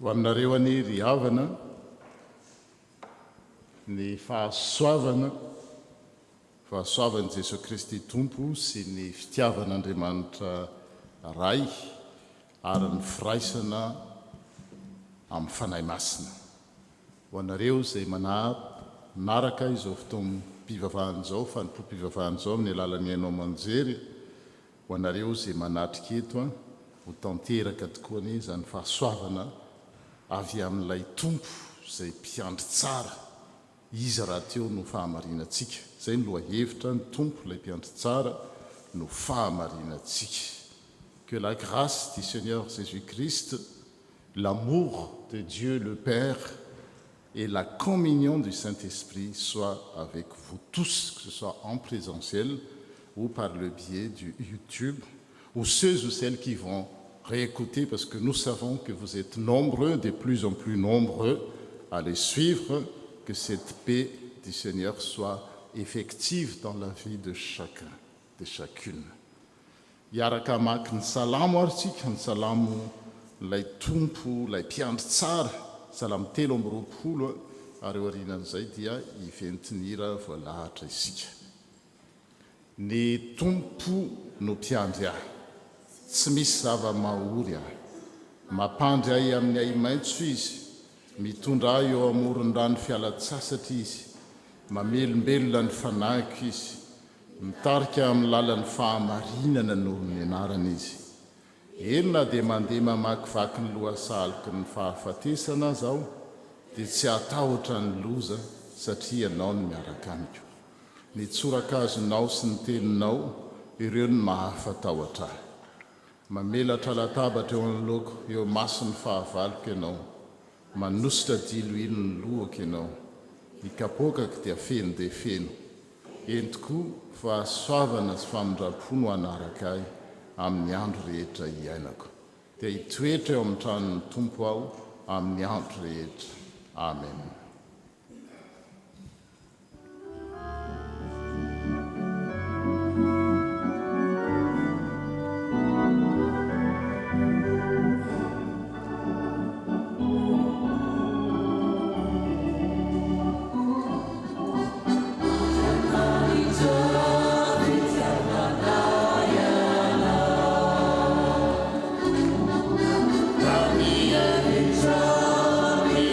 ho aminareo any ry havana ny fahasoavana Jesosy Kristy tompo sy ny fitiavan'Andriamanitra ray ary ny firaisana amin'ny fanahy masina ho anareo izay manaraka izao fotoam-pivavahan'izao fanompo-pivavahan'izao amin'ny alalan'ny hainao aman-jery ho anareo izay manatrika eto ho tanteraka tokoa anie izany fahasoavana avy amin'ilay tompo izay mpiandry tsara izy raha teo no fahamarinantsika izay ny lohahevitra ny tompo ilay mpiandry tsara no fahamarinantsika. Que la grâce du Seigneur Jésus-Christ, l'amour de Dieu le Père et la communion du Saint-Esprit soient avec vous tous, que ce soit en présentiel ou par le biais du YouTube, ou ceux ou celles qui vont réécouter, parce que nous savons que vous êtes nombreux, de plus en plus nombreux, à les suivre, que cette paix du Seigneur soit effective dans la vie de chacun, de chacune. Iaraka mamaky ny salamo ary tsika ny salamo lay tompo lay mpiandry tsara salamo 3:20 ary eo aorianan'izay dia iventinira voalahatra isika. Ny tompo no mpiandry ahy, tsy misy zava-mahory ahy, mampandry ahy amin'ny ay maitso izy, mitondra ahy eo amoron-drano fialan-tsasatra izy, mamelombelona ny fanahiko izy, mitarika amin'ny lalan'ny fahamarinana noho ny anarana izy. Eny dia mandeha mamakivaky ny lohasaliky ny fahafatesana zao dia tsy atahotra ny loza satria ianao no miaraka amiko. Ny tsorakazonao sy ny teninao ireo ny mahafatahotra ahy. Mamelatra latabatra eo anoloko eo mason'ny fahavaloko ianao, manositra dilo ino ny lohako ianao, ikapokako dia feno dia feno. Eny tokoa fahasoavana sy famindrapo no anaraka ahy amin'ny andro rehetra iainako. Dia hitoetra eo amin'ny tranon'ny tompo aho amin'ny andro rehetra. Amen. Rami e Rami,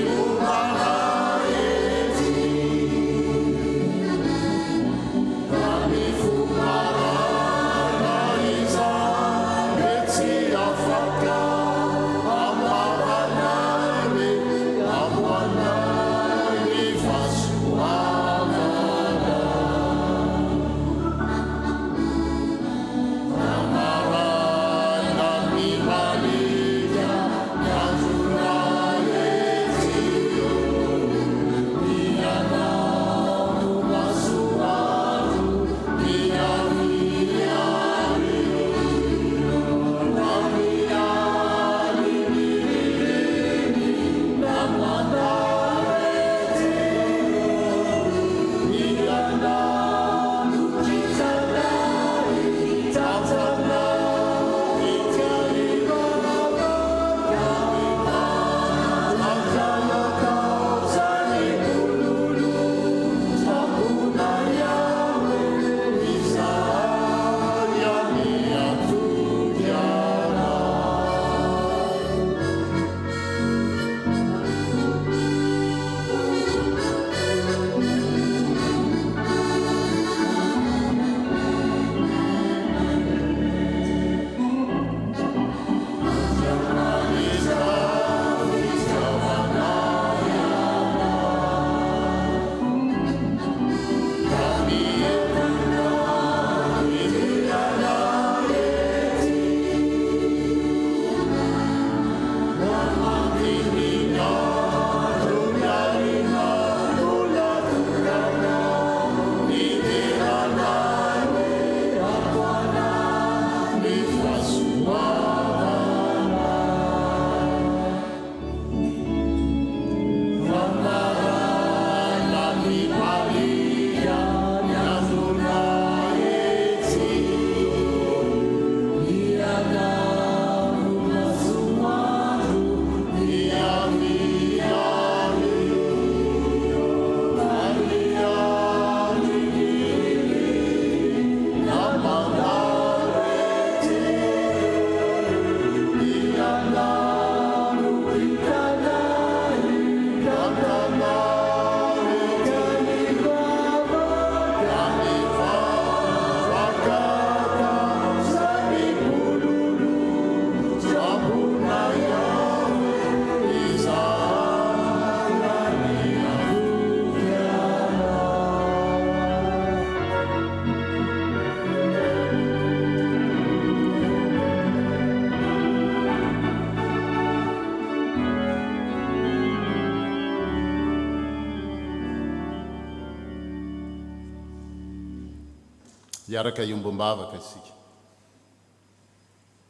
iaraka iombom-bavaka isika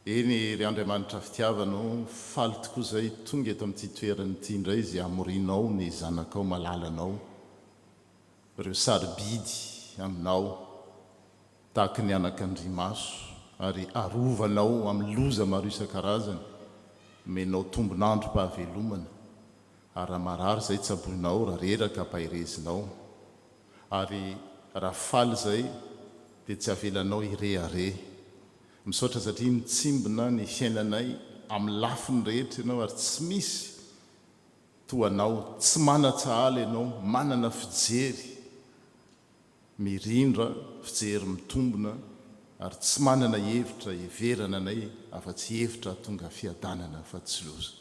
eny ry Andriamanitra fitiavanao faly tokoa izay tonga eto amin'ity toerany ity indray izay amorinao ny zanakao malalanao ireo sarobidy aminao tahaka ny anak'Andriamaso ary arovanao amin'ny loza maro isan-karazany menao tombonandro pahavelomana ary raha marary izay tsaboinao raha reraka pahirezinao ary raha faly izay dia tsy avelanao ireare misaotra satria mitsimbona ny fiainanay amin'ny lafiny rehetra ianao ary tsy misy toanao tsy mana-tsahala ianao manana fijery mirindra fijery mitombona ary tsy manana hevitra heverana anay afa-tsy hevitra tonga fiadanana fa tsy loza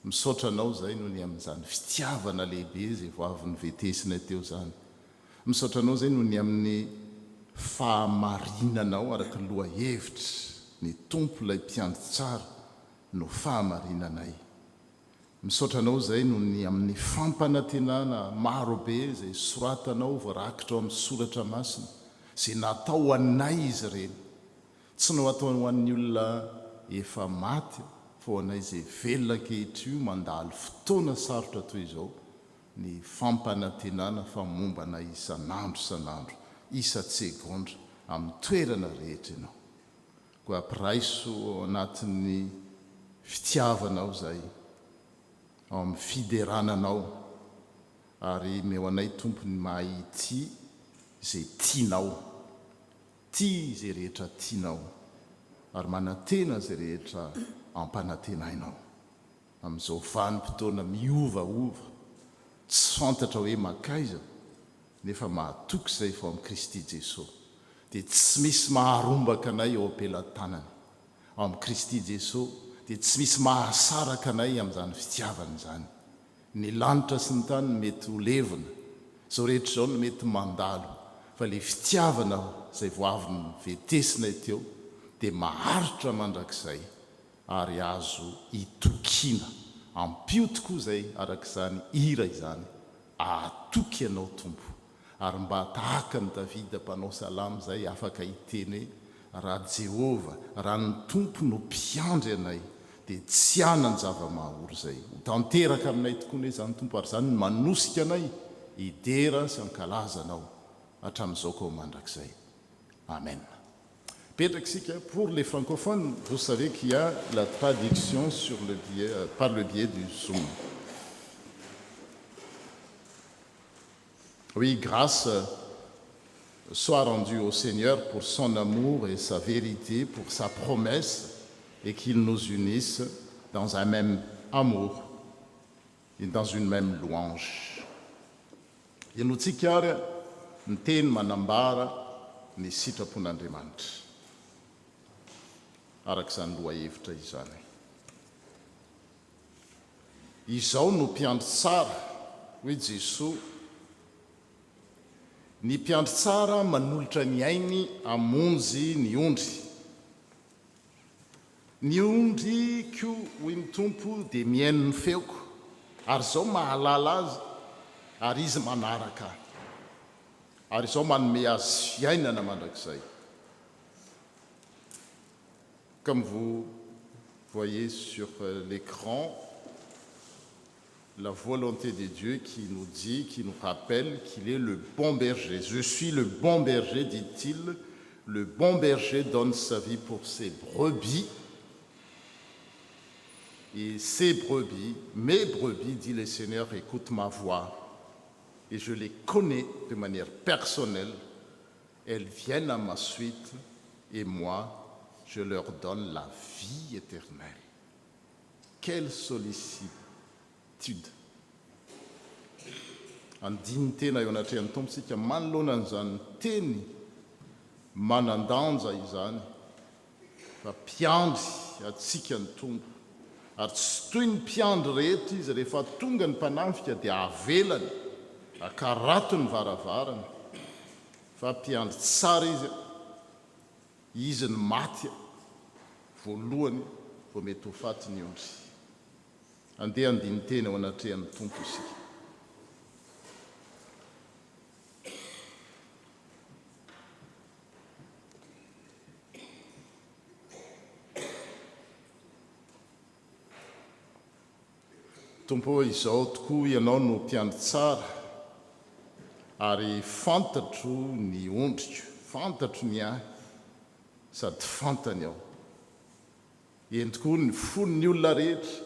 misaotra anao izay no ny amin'izany fitiavana lehibe izay voavy nyvetesina teo izany misaotra anao izay no ny amin'ny fahamarinanao araka loha hevitra ny tompo ilay mpiandry tsara no fahamarinanay misaotra anao izay no ny amin'ny fampanantenana marobe izay soratanao voarakitra ao amin'ny soratra masina izay natao anay izy ireny tsy no atao ho an'ny olona efa maty fa ho anay izay velona ankehitr'io mandalo fotoana sarotra toy izao ny fampanantenana famombanay isan'andro isa-tsegondra amin'ny toerana rehetra ianao koa ampiraiso ao anatin'ny fitiavanao izay ao amin'ny fiderananao ary meo anay tompony mahity izay tianao tia izay rehetra tianao ary manantena izay rehetra ampanantenainao amin'izao vanim-potoana miovaova tsy fantatra hoe makaiza nefa mahatoky izay fao amin'ny Kristy Jesosy dia tsy misy maharombaka anay ao ampelantanany ao amin'ny Kristy Jesosy dia tsy misy mahasaraka anay amin'izany fitiavana izany ny lanitra sy ny tany mety ho levina izao rehetra izao no mety mandalo fa ilay fitiavana izay voavy nyvetesinay teo dia maharitra mandrakizay ary azo itokiana ampio tokoa izay arak'izany ira izany ahatoky ianao tompo ary mba tahaka ny Davida mpanao salamo izay afaka hiteny hoe raha Jehova raha ny tompo no mpiandry anay dia tsy anany zava-mahaory izay ho tanteraka aminay tokoa ny zany tompo ary izany ny manosika anay hidera sy hankalazanao hatramin'izao kao mandrakizay amen. Pour les francophones, vous savez qu'il y a la traduction par le biais du Zoom. Oui, grâce soit rendue au Seigneur pour son amour et sa vérité, pour sa promesse, et qu'il nous unisse dans un même amour et dans une même louange. Iantsika ny teny manambara ny sitrapon'Andriamanitra. Arak'izany lohahevitra izany izao no mpiandry tsara hoe Jesosy ny mpiandry tsara manolotra ny ainy amonjy ny ondry koa hoy ny tompo dia mihaino ny feoko ary izao mahalala azy ary izy manaraka ary izao manome azy fiainana mandrakizay. Comme vous voyez sur l'écran, la volonté de Dieu qui nous dit, qui nous rappelle qu'il est le bon berger. Je suis le bon berger, dit-il. Le bon berger donne sa vie pour ses brebis. Et ces brebis, mes brebis, dit le Seigneur, écoutent ma voix. Et je les connais de manière personnelle. Elles viennent à ma suite et moi, je leur donne la vie éternelle. Quelle sollicitude! Andiny tena eo anatrehan'ny tompo sika manoloana an'izany teny manandanja izany fa mpiandry atsika ny tompo ary tsy toy ny mpiandry rehetra izy rehefa tonga ny mpanafika dia avelany akarato ny varavarana fa mpiandry tsara izy ny maty voalohany vao mety ho faty ny ondry. Andeha andiny teny ao anatrehan'ny tompo isika. tompo izao tokoa ianao no mpiandry tsara ary fantatro ny ondriko, fantatro ny ahy sady fantany aho. Eny tokoa ny fon'ny olona rehetra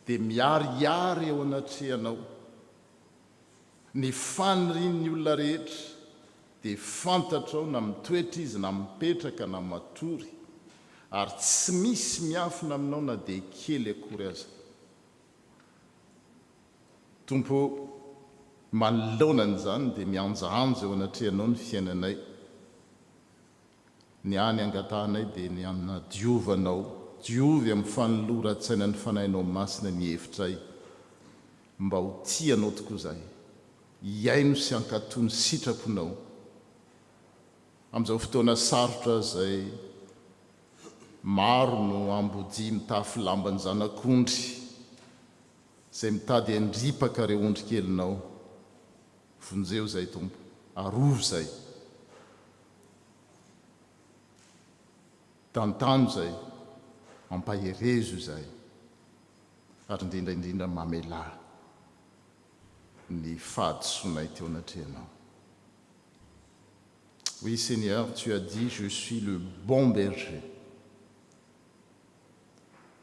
dia miariary eo anatrehanao. Ny fanirian'ny olona rehetra dia fantatrao na mitoetra izy na mipetraka na matory, ary tsy misy miafina aminao na dia kely akory aza. Tompo, manoloanan'izany dia mianjaanja eo anatrehanao ny fiainanay. Ny any angatahnay dia ny anina diovanao, diovy amin'ny fanoloran-tsaina ny fanahinao masina ny hevitray, mba ho tianao tokoa izahay, hiaino sy hankatony sitraponao amin'izao fotoana sarotra izay maro no ambodi mitafy lambany zanak'ondry izay mitady handripaka ireo ondrikelinao. Vonjeo izay Tompo, arovo izay, tantano izay, ampaherezo izay, ary indrindraindrindra mamelahy ny fahadisoanay teo anatrehanao. Oui Seigneur, tu as dit, je suis le bon berger.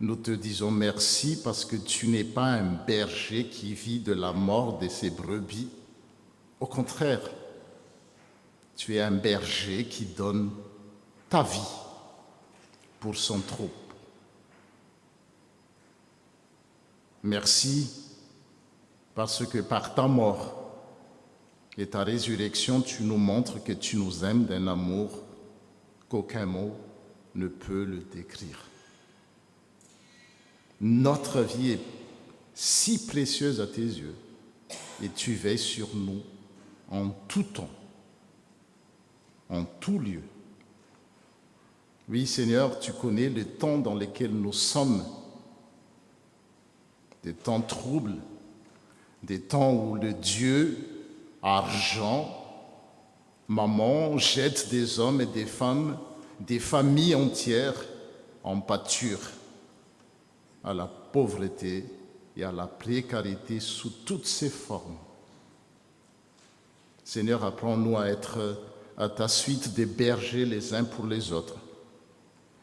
Nous te disons merci parce que tu n'es pas un berger qui vit de la mort de ses brebis. Au contraire, tu es un berger qui donne ta vie pour son troupeau. Merci parce que par ta mort et ta résurrection, tu nous montres que tu nous aimes d'un amour qu'aucun mot ne peut le décrire. Notre vie est si précieuse à tes yeux et tu veilles sur nous en tout temps, en tout lieu. Oui, Seigneur, tu connais les temps dans lesquels nous sommes, des temps troubles, des temps où le Dieu, argent, maman, jette des hommes et des femmes, des familles entières en pâture, à la pauvreté et à la précarité sous toutes ses formes. Seigneur, apprends-nous à être à ta suite des bergers les uns pour les autres,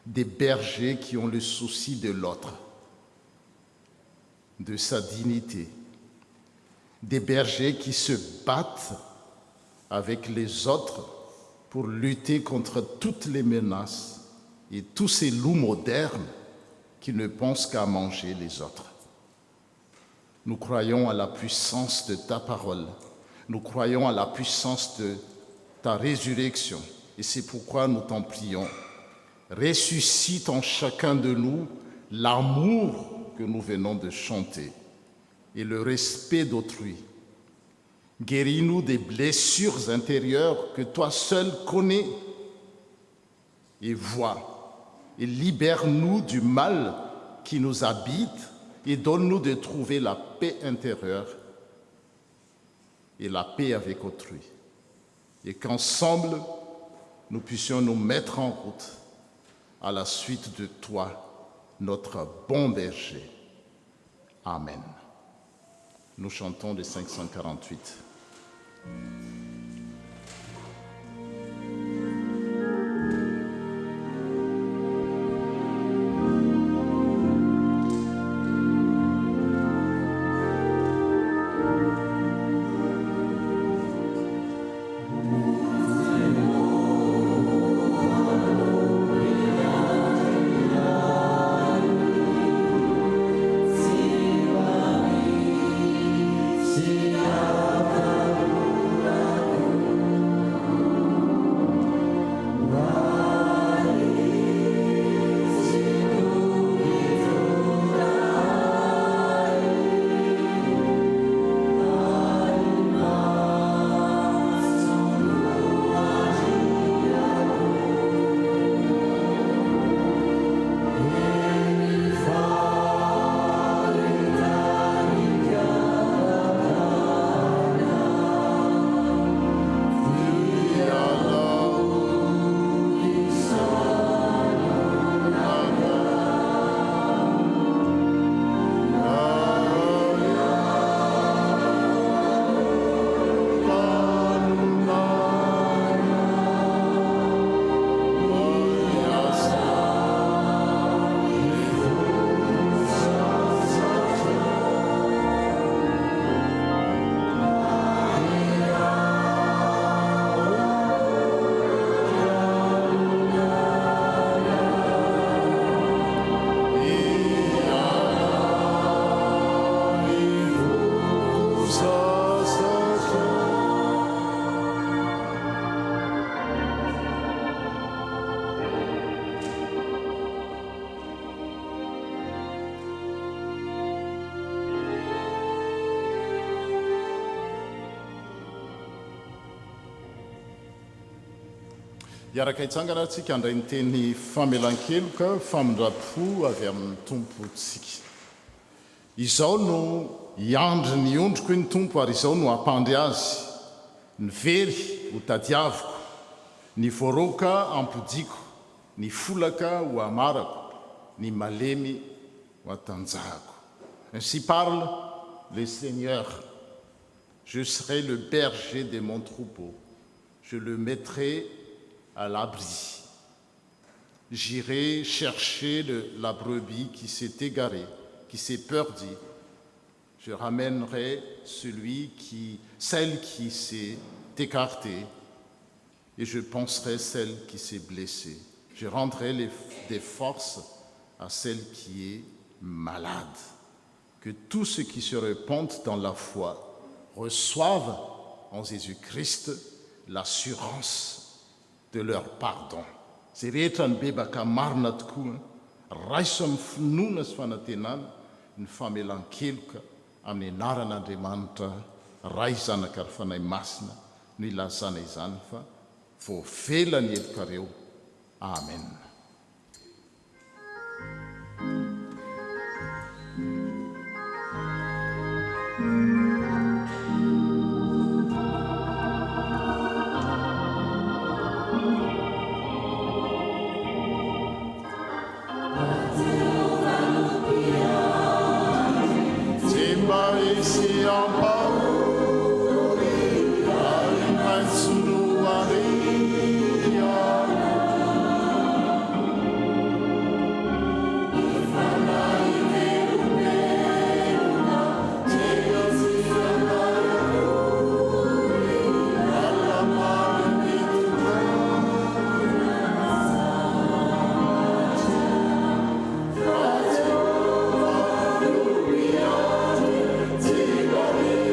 des bergers qui ont le souci de l'autre, de sa dignité, des bergers qui se battent avec les autres pour lutter contre toutes les menaces et tous ces loups modernes qui ne pensent qu'à manger les autres. Nous croyons à la puissance de ta parole. Nous croyons à la puissance de ta résurrection. Et c'est pourquoi nous t'en prions. Ressuscite en chacun de nous l'amour que nous venons de chanter et le respect d'autrui. Guéris-nous des blessures intérieures que toi seul connais et vois. Et libère-nous du mal qui nous habite et donne-nous de trouver la paix intérieure et la paix avec autrui. Et qu'ensemble, nous puissions nous mettre en route à la suite de toi, notre bon berger. Amen. Nous chantons le 548. See iaraka hitsangana antsika andray ny teny famelan-keloka famindra-po avy amin'ny tompontsika. Izao no iandry ny ondriko ny tompo ary izao no ampandry azy. Ny very ho tadiaviko, ny voaroka ampodiako, ny folaka ho amarako, ny malemy ho atanjahako. Ainsi parle le Seigneur. Je serai le berger de mon troupeau. Je le mettrai à l'abri. J'irai chercher la brebis qui s'est égarée, qui s'est perdue. Je ramènerai celle qui s'est écartée, et je penserai celle qui s'est blessée. Je rendrai des forces à celle qui est malade. Que tous ceux qui se répandent dans la foi reçoivent en Jésus-Christ l'assurance de leur pardon. Zay rehetra ny bebaka marina tokoa, raiso amin'ny finoana sy fanantenana ny famelan-keloka amin'ny anaran'Andriamanitra ray zanaka ary fanahy masina no ilazana izany fa voavela ny helokareo. Amen. Gloria,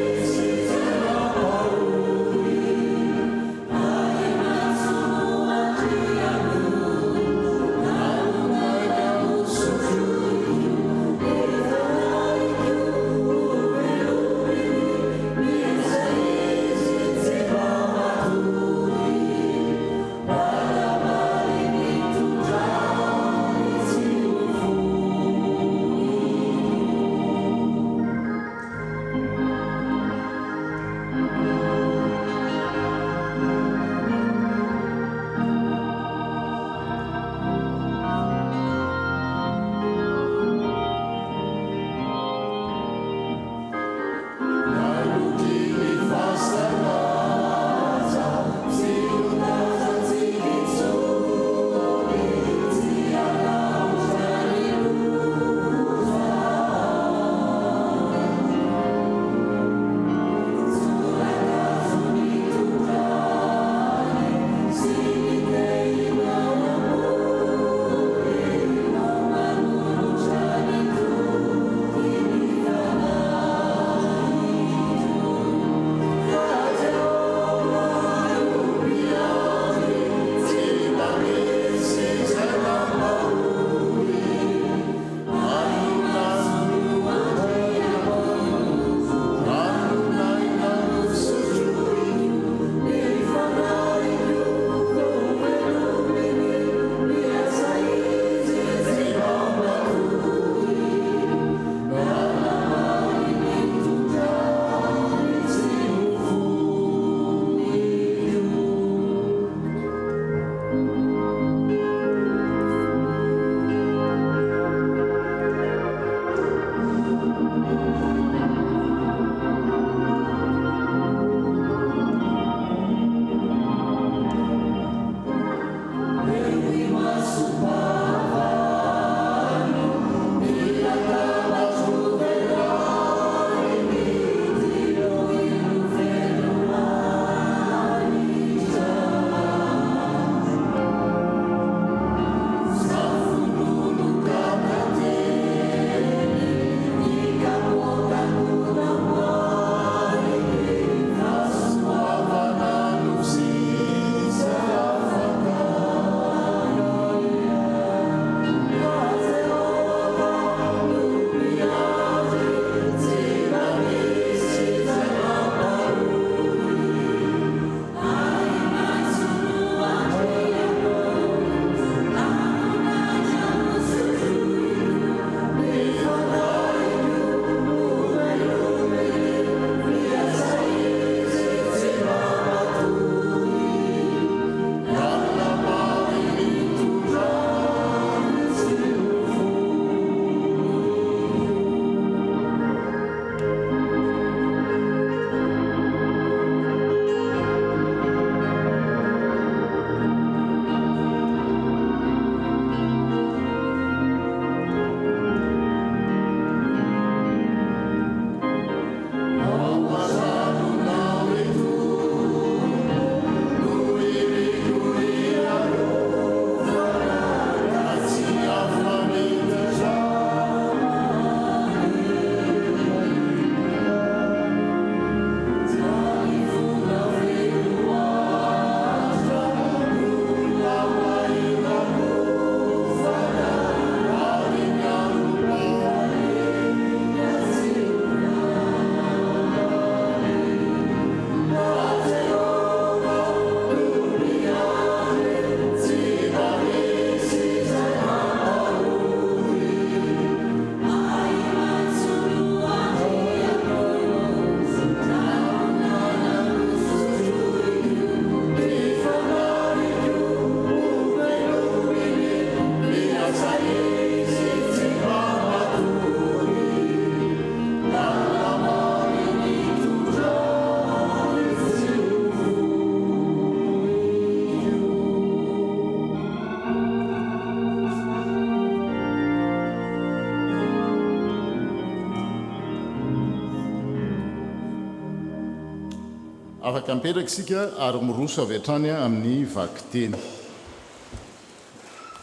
afaka mipetraka isika ary miroso avy hatrany amin'ny vaky teny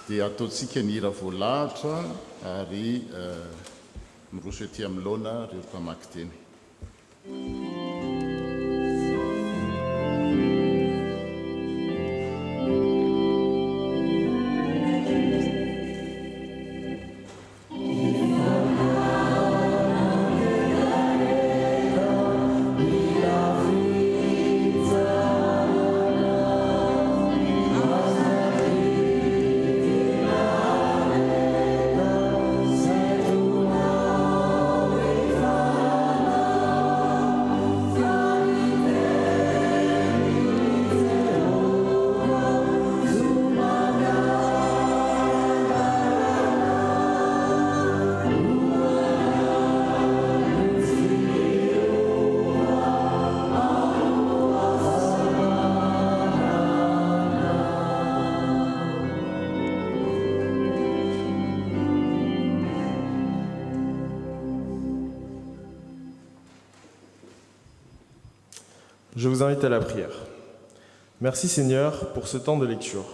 dia ataontsika ny hira voalahatra ary miroso ety amin'ny laona reo mpamaky teny. Je vous invite à la prière. Merci Seigneur pour ce temps de lecture.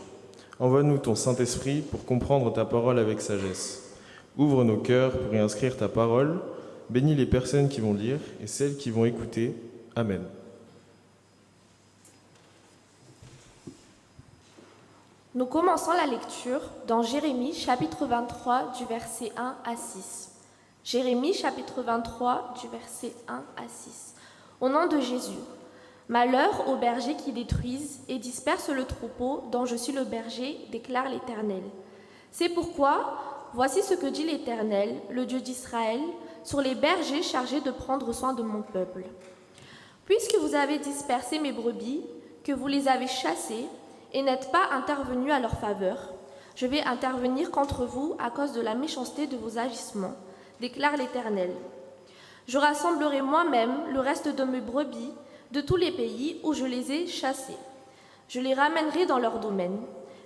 Envoie-nous ton Saint-Esprit pour comprendre ta parole avec sagesse. Ouvre nos cœurs pour y inscrire ta parole. Bénis les personnes qui vont lire et celles qui vont écouter. Amen. Nous commençons la lecture dans Jérémie chapitre 23 du verset 1 à 6. Jérémie chapitre 23 du verset 1 à 6. Au nom de Jésus. Malheur aux bergers qui détruisent et dispersent le troupeau dont je suis le berger, déclare l'Éternel. C'est pourquoi, voici ce que dit l'Éternel, le Dieu d'Israël, sur les bergers chargés de prendre soin de mon peuple. Puisque vous avez dispersé mes brebis, que vous les avez chassées, et n'êtes pas intervenus à leur faveur, je vais intervenir contre vous à cause de la méchanceté de vos agissements, déclare l'Éternel. Je rassemblerai moi-même le reste de mes brebis de tous les pays où je les ai chassées. Je les ramènerai dans leur domaine.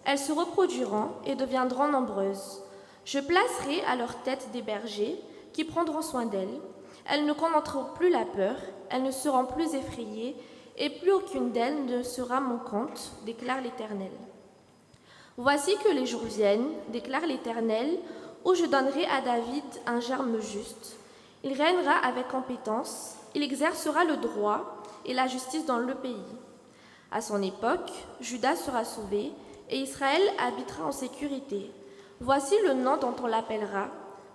Elles se reproduiront et deviendront nombreuses. Je placerai à leur tête des bergers qui prendront soin d'elles. Elles ne connaîtront plus la peur, elles ne seront plus effrayées, et plus aucune d'elles ne sera mon compte, déclare l'Éternel. Voici que les jours viennent, déclare l'Éternel, où je donnerai à David un germe juste. Il régnera avec compétence, il exercera le droit et la justice dans le pays. À son époque, Juda sera sauvé et Israël habitera en sécurité. Voici le nom dont on l'appellera,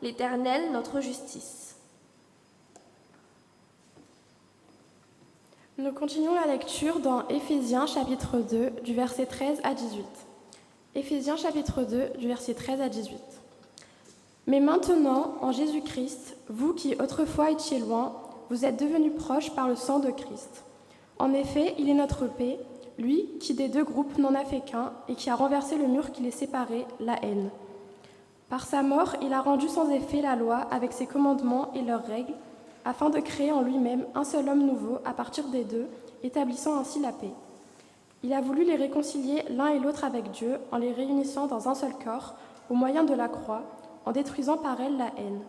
l'Éternel notre justice. Nous continuons la lecture dans Éphésiens chapitre 2 du verset 13 à 18. Éphésiens chapitre 2 du verset 13 à 18. Mais maintenant, en Jésus-Christ, vous qui autrefois étiez loin, vous êtes devenus proches par le sang de Christ. En effet, il est notre paix, lui qui des deux groupes n'en a fait qu'un et qui a renversé le mur qui les séparait, la haine. Par sa mort, il a rendu sans effet la loi avec ses commandements et leurs règles, afin de créer en lui-même un seul homme nouveau à partir des deux, établissant ainsi la paix. Il a voulu les réconcilier l'un et l'autre avec Dieu en les réunissant dans un seul corps, au moyen de la croix, en détruisant par elle la haine.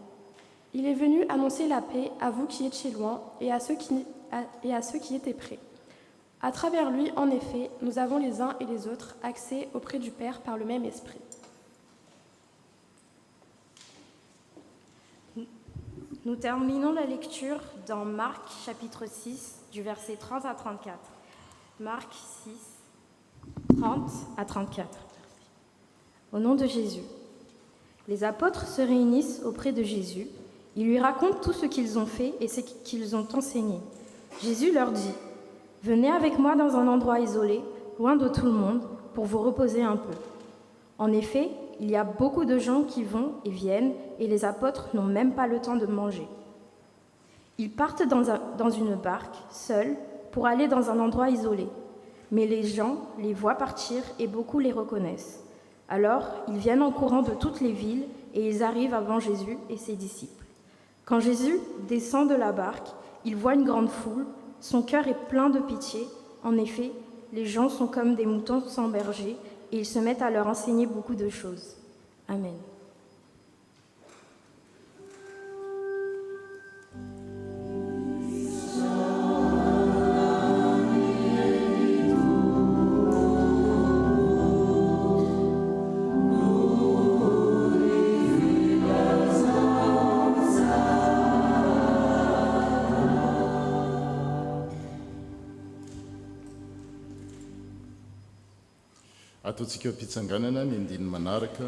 Il est venu annoncer la paix à vous qui étiez loin et à ceux qui étaient près. À travers lui, en effet, nous avons les uns et les autres accès auprès du Père par le même esprit. Nous terminons la lecture dans Marc chapitre 6 du verset 30 à 34. Marc 6, 30 à 34. Au nom de Jésus. Les apôtres se réunissent auprès de Jésus. Ils lui racontent tout ce qu'ils ont fait et ce qu'ils ont enseigné. Jésus leur dit : « Venez avec moi dans un endroit isolé, loin de tout le monde, pour vous reposer un peu. » En effet, il y a beaucoup de gens qui vont et viennent, et les apôtres n'ont même pas le temps de manger. Ils partent dans une barque, seuls, pour aller dans un endroit isolé. Mais les gens les voient partir et beaucoup les reconnaissent. Alors, ils viennent en courant de toutes les villes et ils arrivent avant Jésus et ses disciples. Quand Jésus descend de la barque, il voit une grande foule. Son cœur est plein de pitié. En effet, les gens sont comme des moutons sans berger et ils se mettent à leur enseigner beaucoup de choses. Amen. ataontsika mpitsanganana ny andiny manaraka.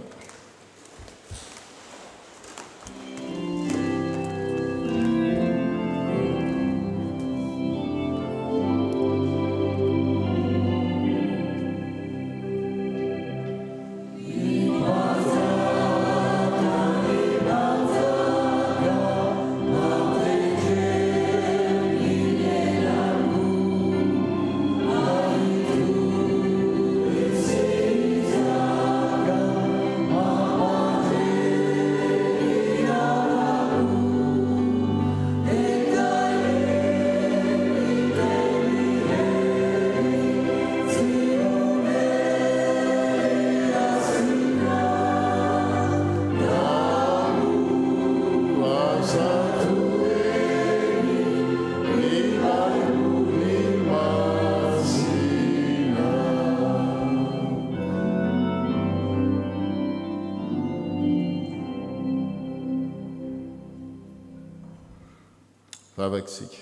Vavaksika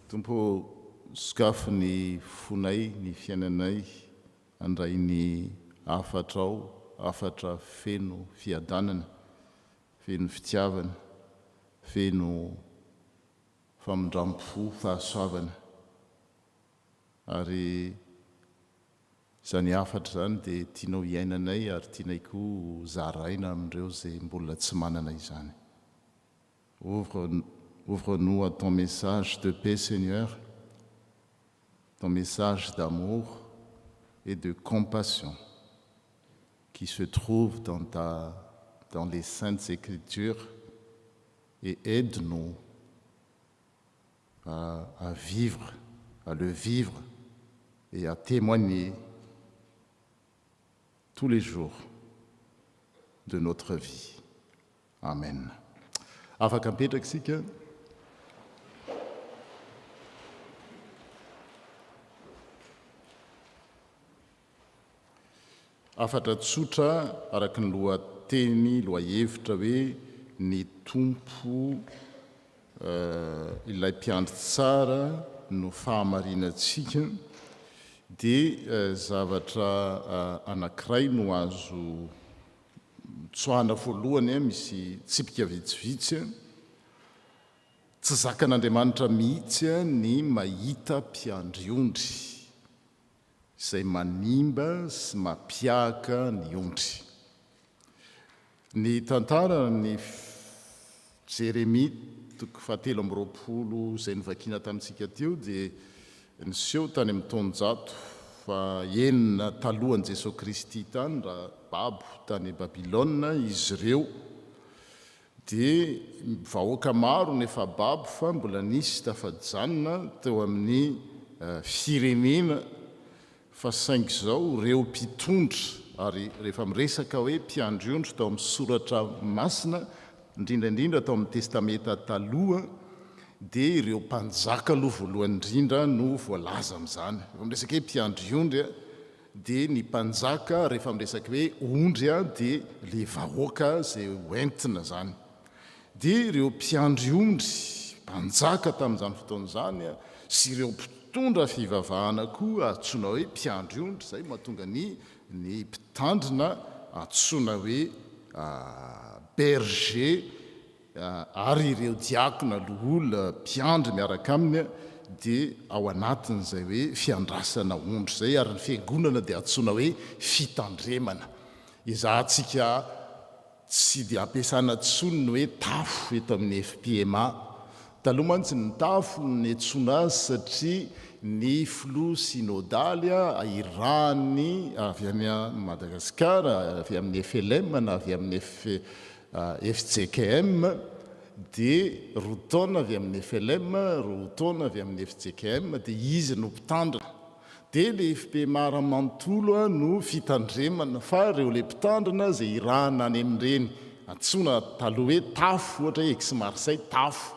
tompo sokafo ny fonay ny fiainanay andray ny afatra feno fiadanana, feno fitiavana, feno famindrampo fahasoavana. Ary zany afatra zany dia tianao iainanay ary tianay koa zaraina amin'ireo zay mbola tsy manana izany. Ouvre-nous à ton message de paix, Seigneur, ton message d'amour et de compassion qui se trouve dans les Saintes Écritures, et aide-nous à le vivre et à témoigner tous les jours de notre vie. Amen. Afaka mipetraka isika. Afatra tsotra araka ny lohateny lohahevitra hoe ny tompo ilay mpiandry tsara no fahamarinantsika, dia zavatra anankiray no azo tsoahana voalohany. Misy tsipika vitsivitsy. Tsy zakan'Andriamanitra mihitsy ny mahita mpiandry-ondry izay manimba sy mapiaka ny ondry. Ny tantara ny Jeremia 7:20 izay nivakiana tamintsika teo dia niseho tany amin'ny taonjato fa 9 talohan'i Jesosy Kristy tany, raha babo tany Babilôna izy ireo, dia vahoaka maro nefa babo fa mbola nisy tafajanona teo amin'ny firenena. Fa saingy izao ireo mpitondra, ary rehefa miresaka hoe mpiandry-ondry tao amin'ny soratra masina, indrindraindrindra tao amin'ny testamenta taloha, dia ireo mpanjaka aloha voalohany indrindra no voalaza amin'izany. Rehefa miresaka hoe mpiandry-ondry dia ny mpanjaka, rehefa miresaka hoe ondry dia le vahoaka izay hoentina zany. Dia ireo mpiandry-ondry, mpanjaka tamin'izany fotoan'izany, sy ireo mpitondra fivavahana koa atsoina hoe mpiandry-ondry. Izay mahatonga ny mpitandrina atsoina hoe berger, ary ireo diakona loholona mpiandry miaraka aminy dia ao anatin'izay hoe fiandrasana ondry zay, ary ny fiangonana dia atsoina hoe fitandremana. Izahantsika tsy dia ampiasana tsony hoe tafo eto amin'ny FPMA. Taloha mantsy ny tafo ny antsoina azy satria ny flou synodaly irany avy amin'ny Madagasikara, avy amin'ny FLM na avy amin'ny FJKM, dia roa taona avy amin'ny FLM, roa taona avy amin'ny FJKM, dia izy no mpitandrina. Dia le FPMA Mantolo no fitandremana, fa ireo le mpitandrina izay irana any amin'ireny antsoina taloha hoe tafo, ohatra hoe ex-Marseille tafo,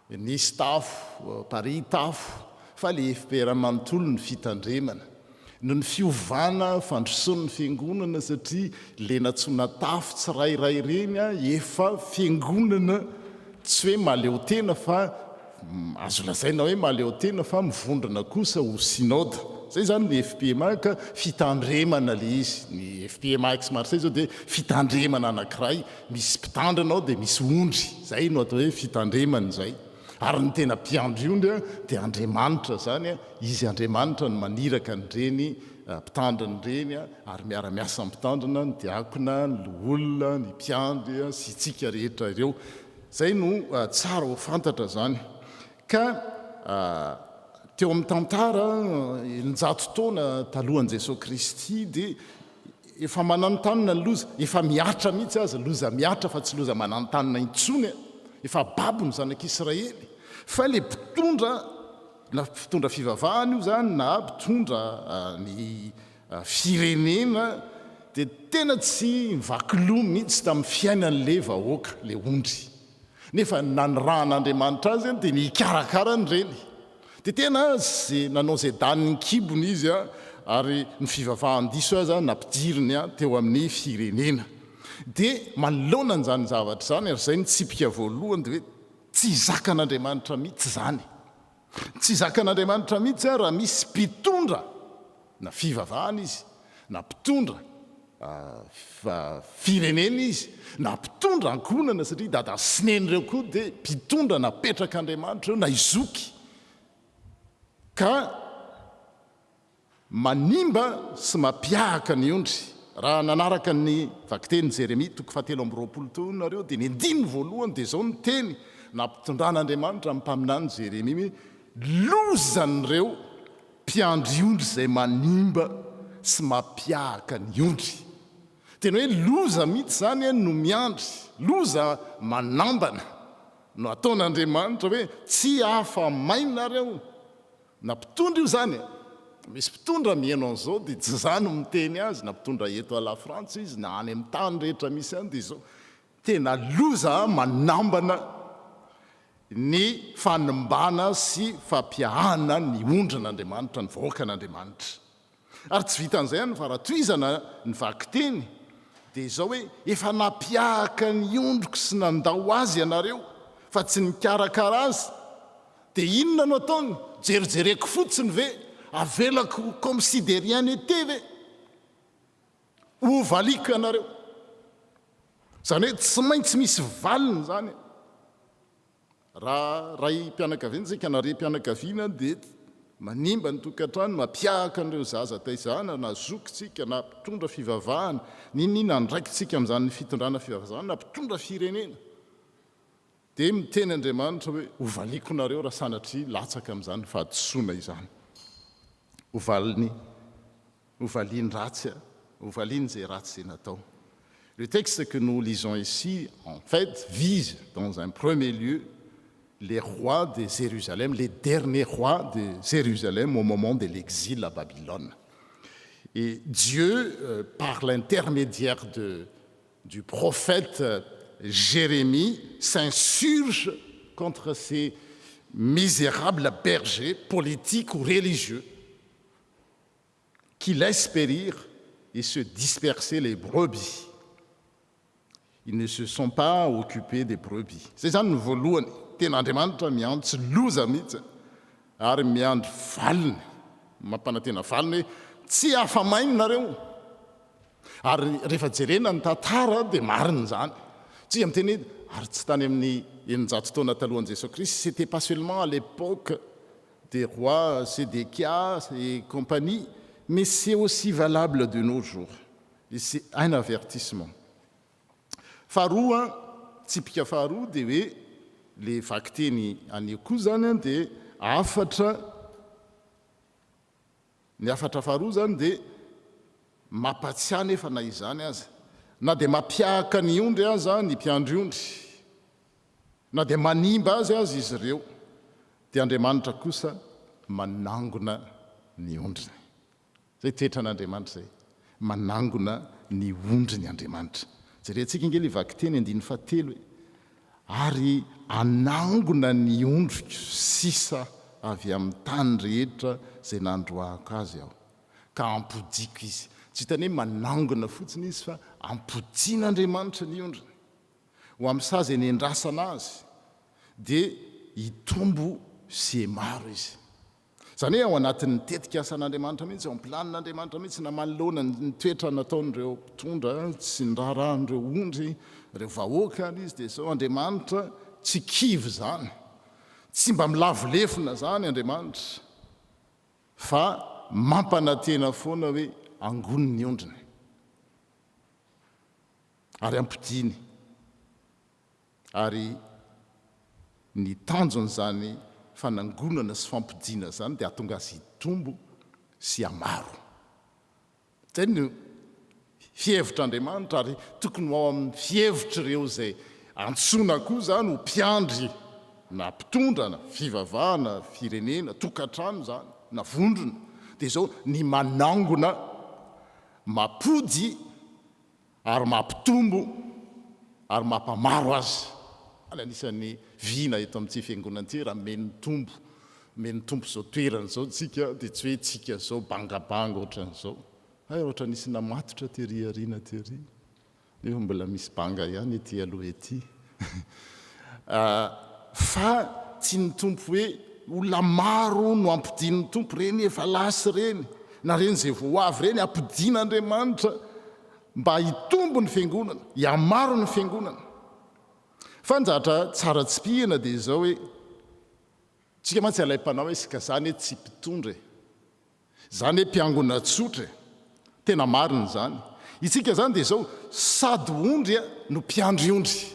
Nice tafo, Paris tafo, fa le FPMA Mantolo ny fitandremana. No ny fiovana fandrosoan'ny fiangonana satria le natsoina tafo tsirairay ireny efa fiangonana tsy hoe mahaleotena fa azo lazaina hoe mahaleotena fa mivondrona kosa ho synode. zay zany ny fpma ka fitandremana le izy ny fpma x marseille zao dia fitandremana anankiray misy mpitandranao dia misy ondry zay no atao hoe fitandremana zay ary ny tena mpiandry ondry dia andriamanitra zany izy andriamanitra no maniraka nyreny mpitandriny reny ary miara-miasa mpitandrina ny diakona ny loolona ny mpiandry sy tsika rehetra ireo zay no tsara ho fantatra zany ka teo amin'ny tantara ny-jato taona talohan'i Jesosy Kristy dia efa mananotanina ny loza efa miatra mihitsy azy loza miatra fa tsy loza mananotanina intsony efa babo ny zanak'Israely fa le mpitondra na mpitondra fivavahana io zany na mpitondra ny firenena dia tena tsy mivakiloha mihitsy tamin'ny fiainan'le vahoaka le ondry nefa nanirahan'Andriamanitra azy dia nikarakara ny reny dia tena zay nanao zay daniny kibony izy ary ny fivavahan-diso azy nampidiriny teo amin'ny firenena dia manoloana n'izany zavatra zany ary zay ny tsipika voalohany dia hoe tsy zakan'Andriamanitra mihitsy zany tsy zakan'Andriamanitra mihitsy raha misy mpitondra na fivavahana izy na mpitondra firenena izy na mpitondra ankonana satria dada sinen'ireo koa dia mpitondra napetrak'Andriamanitra eo na izoky ka manimba sy mampiahaka ny ondry raha nanaraka ny vakiteny Jeremia 7:20 teo nareo dia ny andininy voalohany dia zao ny teny nampitondran'Andriamanitra mpaminany Jeremia lozan'ireo mpiandry ondry zay manimba sy mampiahaka ny ondry tena hoe loza mihitsy zany no miandry loza manambana no ataon'Andriamanitra hoe tsy hafa mainareo na mpitondra io zany misy mpitondra mihaino an'izao dia tsy zany miteny azy na mpitondra eto à la France izy na any amin'ny tany rehetra misy any dia zao tena loza manambana ny fanimbana sy fampiahana ny ondrin'Andriamanitra ny vahoakan'Andriamanitra ary tsy vitan'izay any fa raha toizana ny vakiteny dia izao hoe efa nampiahaka ny ondriko sy nandao azy ianareo fa tsy nikarakara azy dia inona no ataony jerijereko fotsiny ve avelako comme si de rien n'était ve hovaliko ianareo zany hoe tsy maintsy misy valiny zany raha ray mpianakaviana tsika na ray mpianakaviana dia manimba ny tokantrano mampiahaka an'ireo zaza taizana na zokytsika na mpitondra fivavahana ninina ndraiky tsika amin'izany fitondrana fivavahana na mpitondra firenena dia miteny Andriamanitra hoe hovaliko nareo raha sanatria latsaka amin'izany fahadisoana izany hovaliany ratsy hovaliany zay ratsy zay natao. Le texte que nous lisons ici en fait vise dans un premier lieu les rois de Jérusalem, les derniers rois de Jérusalem au moment de l'exil à Babylone. Et Dieu, par l'intermédiaire du prophète Jérémie, s'insurge contre ces misérables bergers politiques ou religieux qui laissent périr et se disperser les brebis. Ils ne se sont pas occupés des brebis. C'est ça nous voulons. Ten'Andriamanitra miandry tsy loza mihitsy ary miandry valiny mampanantena valiny hoe tsy hafa-mainy nareo ary rehefa jerena ny tantara dia mariny zany tsy miteny hoe ary tsy tany amin'ny 900 taona talohan'i Jesosy Kristy c'était pas seulement à l'époque des rois Sédécias et compagnie mais c'est aussi valable de nos jours et c'est un avertissement. Faharoa tsipika faharoa dia hoe le vakiteny anio koa zany dia ny afatra faharoa zany dia mampatsiahy nefa na izany azy na dia mampiahaka ny ondry azy ny mpiandry ondry na dia manimba azy izy ireo dia Andriamanitra kosa manangona ny ondriny zay toetra n'Andriamanitra zay manangona ny ondry ny Andriamanitra jerentsika inge le vakiteny 9:7 hoe ary anangona ny ondriko sisa avy amin'ny tany rehetra zay nandroahako azy aho ka ampodiko izy tsy hitany hoe manangona fotsiny izy fa ampodian'Andriamanitra ny ondriny ho amin'ny sazy ny endrasana azy dia hitombo sy maro izy Zany hoe ao anatin'ny tetika asan'Andriamanitra mihitsy, ao am'planin'Andriamanitra mihitsy na manoloana ny toetra nataon'ireo mpitondra sy ny raharahan'ireo ondry, ireo vahoaka izy dia zao Andriamanitra tsy kivy zany, tsy mba milavolefona zany Andriamanitra, fa mampanantena foana hoe angony ny ondriny ary ampidiny, ary ny tanjon'izany fanangonana sy fampidiana zany dia ahatonga azy hitombo sy amaro. Zay no fihevitr'Andriamanitra, ary tokony ao amin'ny fihevitr'ireo izay antsoina koa zany ho mpiandry na mpitondra na fivavahana firenena, tokantrano zany na vondrona, dia zao ny manangona, mampody ary mampitombo ary mampamaro azy. Any anisan'ny vina eto amin'ity fiangonana ity, raha meny tombo zao toerana zao tsika, dia tsy hoe tsika zao bangabanga ohatran'izao. Ohatra nisy namatotra tery ariana tery, nefa mbola misy banga ihany ety aloha ety. Fa tsy ny tompo hoe olona maro no ampidin'ny tompo, reny efa lasy reny, na reny zay vao avy reny ampidin'Andriamanitra mba hitombo ny fiangonana, hiamaro ny fiangonana. Fanjatra tsara tsy pihana dia zao hoe tsika mantsy alaim-panao hoe sika zany hoe tsy mpitondra, zany hoe mpiangona tsotra, tena marina zany. Itsika zany dia zao sady ondry no mpiandry ondry,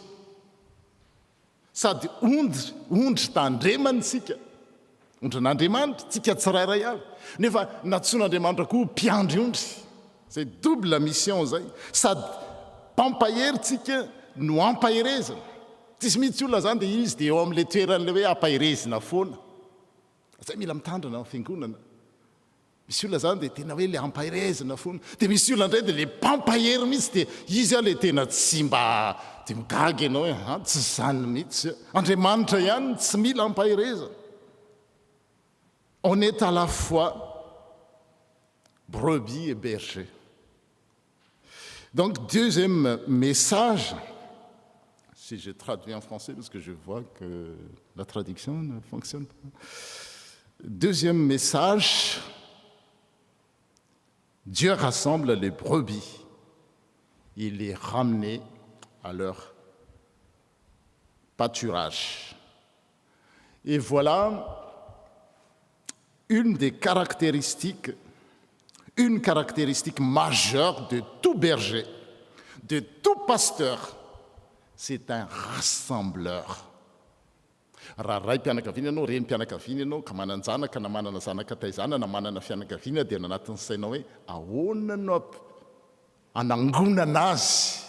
sady ondry tandremany tsika, ondrin'Andriamanitra, tsika tsirairay avy, nefa natsoin'Andriamanitra koa mpiandry ondry. Zay double mission zay, sady mpampahery tsika no ampaherezana. Tsisy mihitsy olona zany dia izy dia eo amin'ilay toeran'ilay hoe ampaherezina foana. Zay mila mitandrina amin'ny fiangonana. Misy olona zany dia tena hoe le ampaherezina foana, dia misy olona indray dia le mpampahery mihitsy, dia izy le tena tsy mba dia migaga ianao hoe tsy zany mihitsy. Andriamanitra ihany tsy mila ampaherezana. On est à la fois brebis et berger. Donc, deuxième message, si je traduis en français, parce que je vois que la traduction ne fonctionne pas. Deuxième message, Dieu rassemble les brebis, il les ramène à leur pâturage. Et voilà une caractéristique majeure de tout berger, de tout pasteur, c'est un rassembleur. Raha ray mpianakaviana ianao, reny mpianakaviana ianao, ka manan-janaka na manana zanaka taizana na manana fianakaviana, dia anatin'ny sainao hoe ahoana no anangonana azy.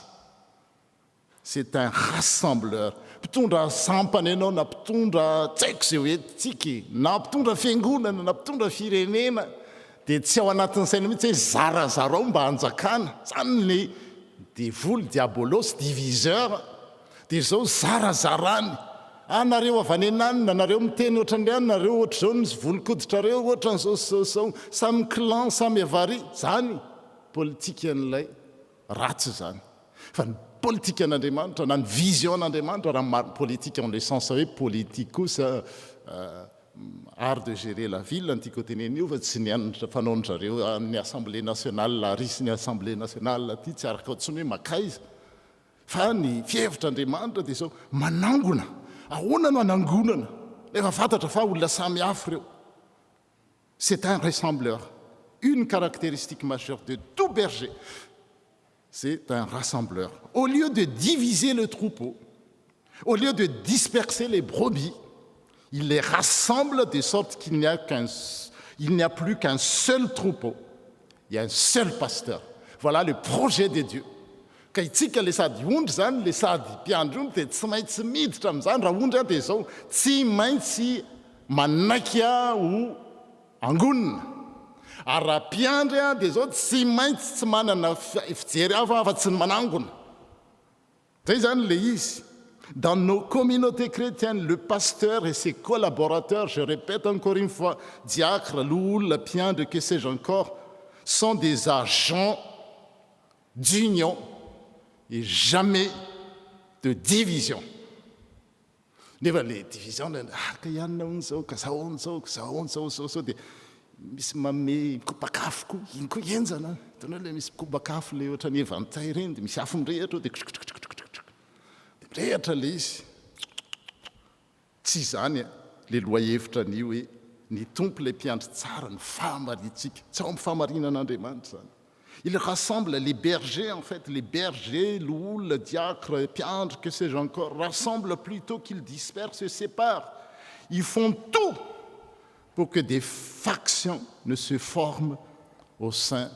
C'est un rassembleur. Mpitondra sampana ianao na mpitondra tsy haiko zay hoe tsika, na mpitondra fiangonana na mpitondra firenena, dia tsy ao anatin'ny saina mihitsy hoe zarazarao mba hanjakana. Zany ny devoly diabolos diviseur, dia zao zarazarany. Nareo avy any ananina, nareo miteny ohatran'ny any, nareo ohatr'izao ny volokoditrareo ohatran'izao, samy clan, samy avari. Zany politika an'ilay ratsy zany. Fa ny politika an'Andriamanitra na ny vision an'Andriamanitra, raha politique en le sens hoe politicus, art de gérer la ville, antiako teneny io, fa tsy ny fanaon'zareo amin'ny assemblée nationale, risy ny assemblée nationale ty tsy araka ohatsiny hoe makaiza. Fa ny fihevitr'Andriamanitra dia zao manangona. Ahoana no anangonana? Efa fantatra fa olona samy hafa reo. C'est un rassembleur. Une caractéristique majeure de tout berger, c'est un rassembleur. Au lieu de diviser le troupeau, au lieu de disperser les brebis, il les rassemble de sorte qu'il n'y a plus qu'un seul troupeau. Il y a un seul pasteur. Voilà le projet de Dieu. Ka itsika le sady ondry zany, le sady mpiandry ondry, dia tsy maintsy miditra amin'izany. Raha ondry dia zao tsy maintsy manaiky ho angonina. Ary raha mpiandry dia zao tsy maintsy tsy manana fijery hafa tsy ny manangona. Zay zany le izy. Dans nos communautés chrétiennes, le pasteur et ses collaborateurs, je répète encore une fois, diacre, loul, mpiandre, que sais-je encore, sont des agents d'union et jamais de division. nefa le division araka ihanina hony zao ka zahoany zao ka zahoany zao dia misy mame mikobakafo koa iny koa enjana hitanao le misy mikobakafo le ohatra ny evantay reny dia misy afo mirehatra dia dia mirehatra le izy tsy izany le loahevitra an'io hoe ny tompo le mpiandry tsara ny fahamaritsika tsy ao amin'ny fahamarinan'Andriamanitra zany. Il rassemble les bergers, en fait, les bergers, l'oule, diacre, piandre, que sais-je encore, rassemblent plutôt qu'ils dispersent, se séparent. Ils font tout pour que des factions ne se forment au sein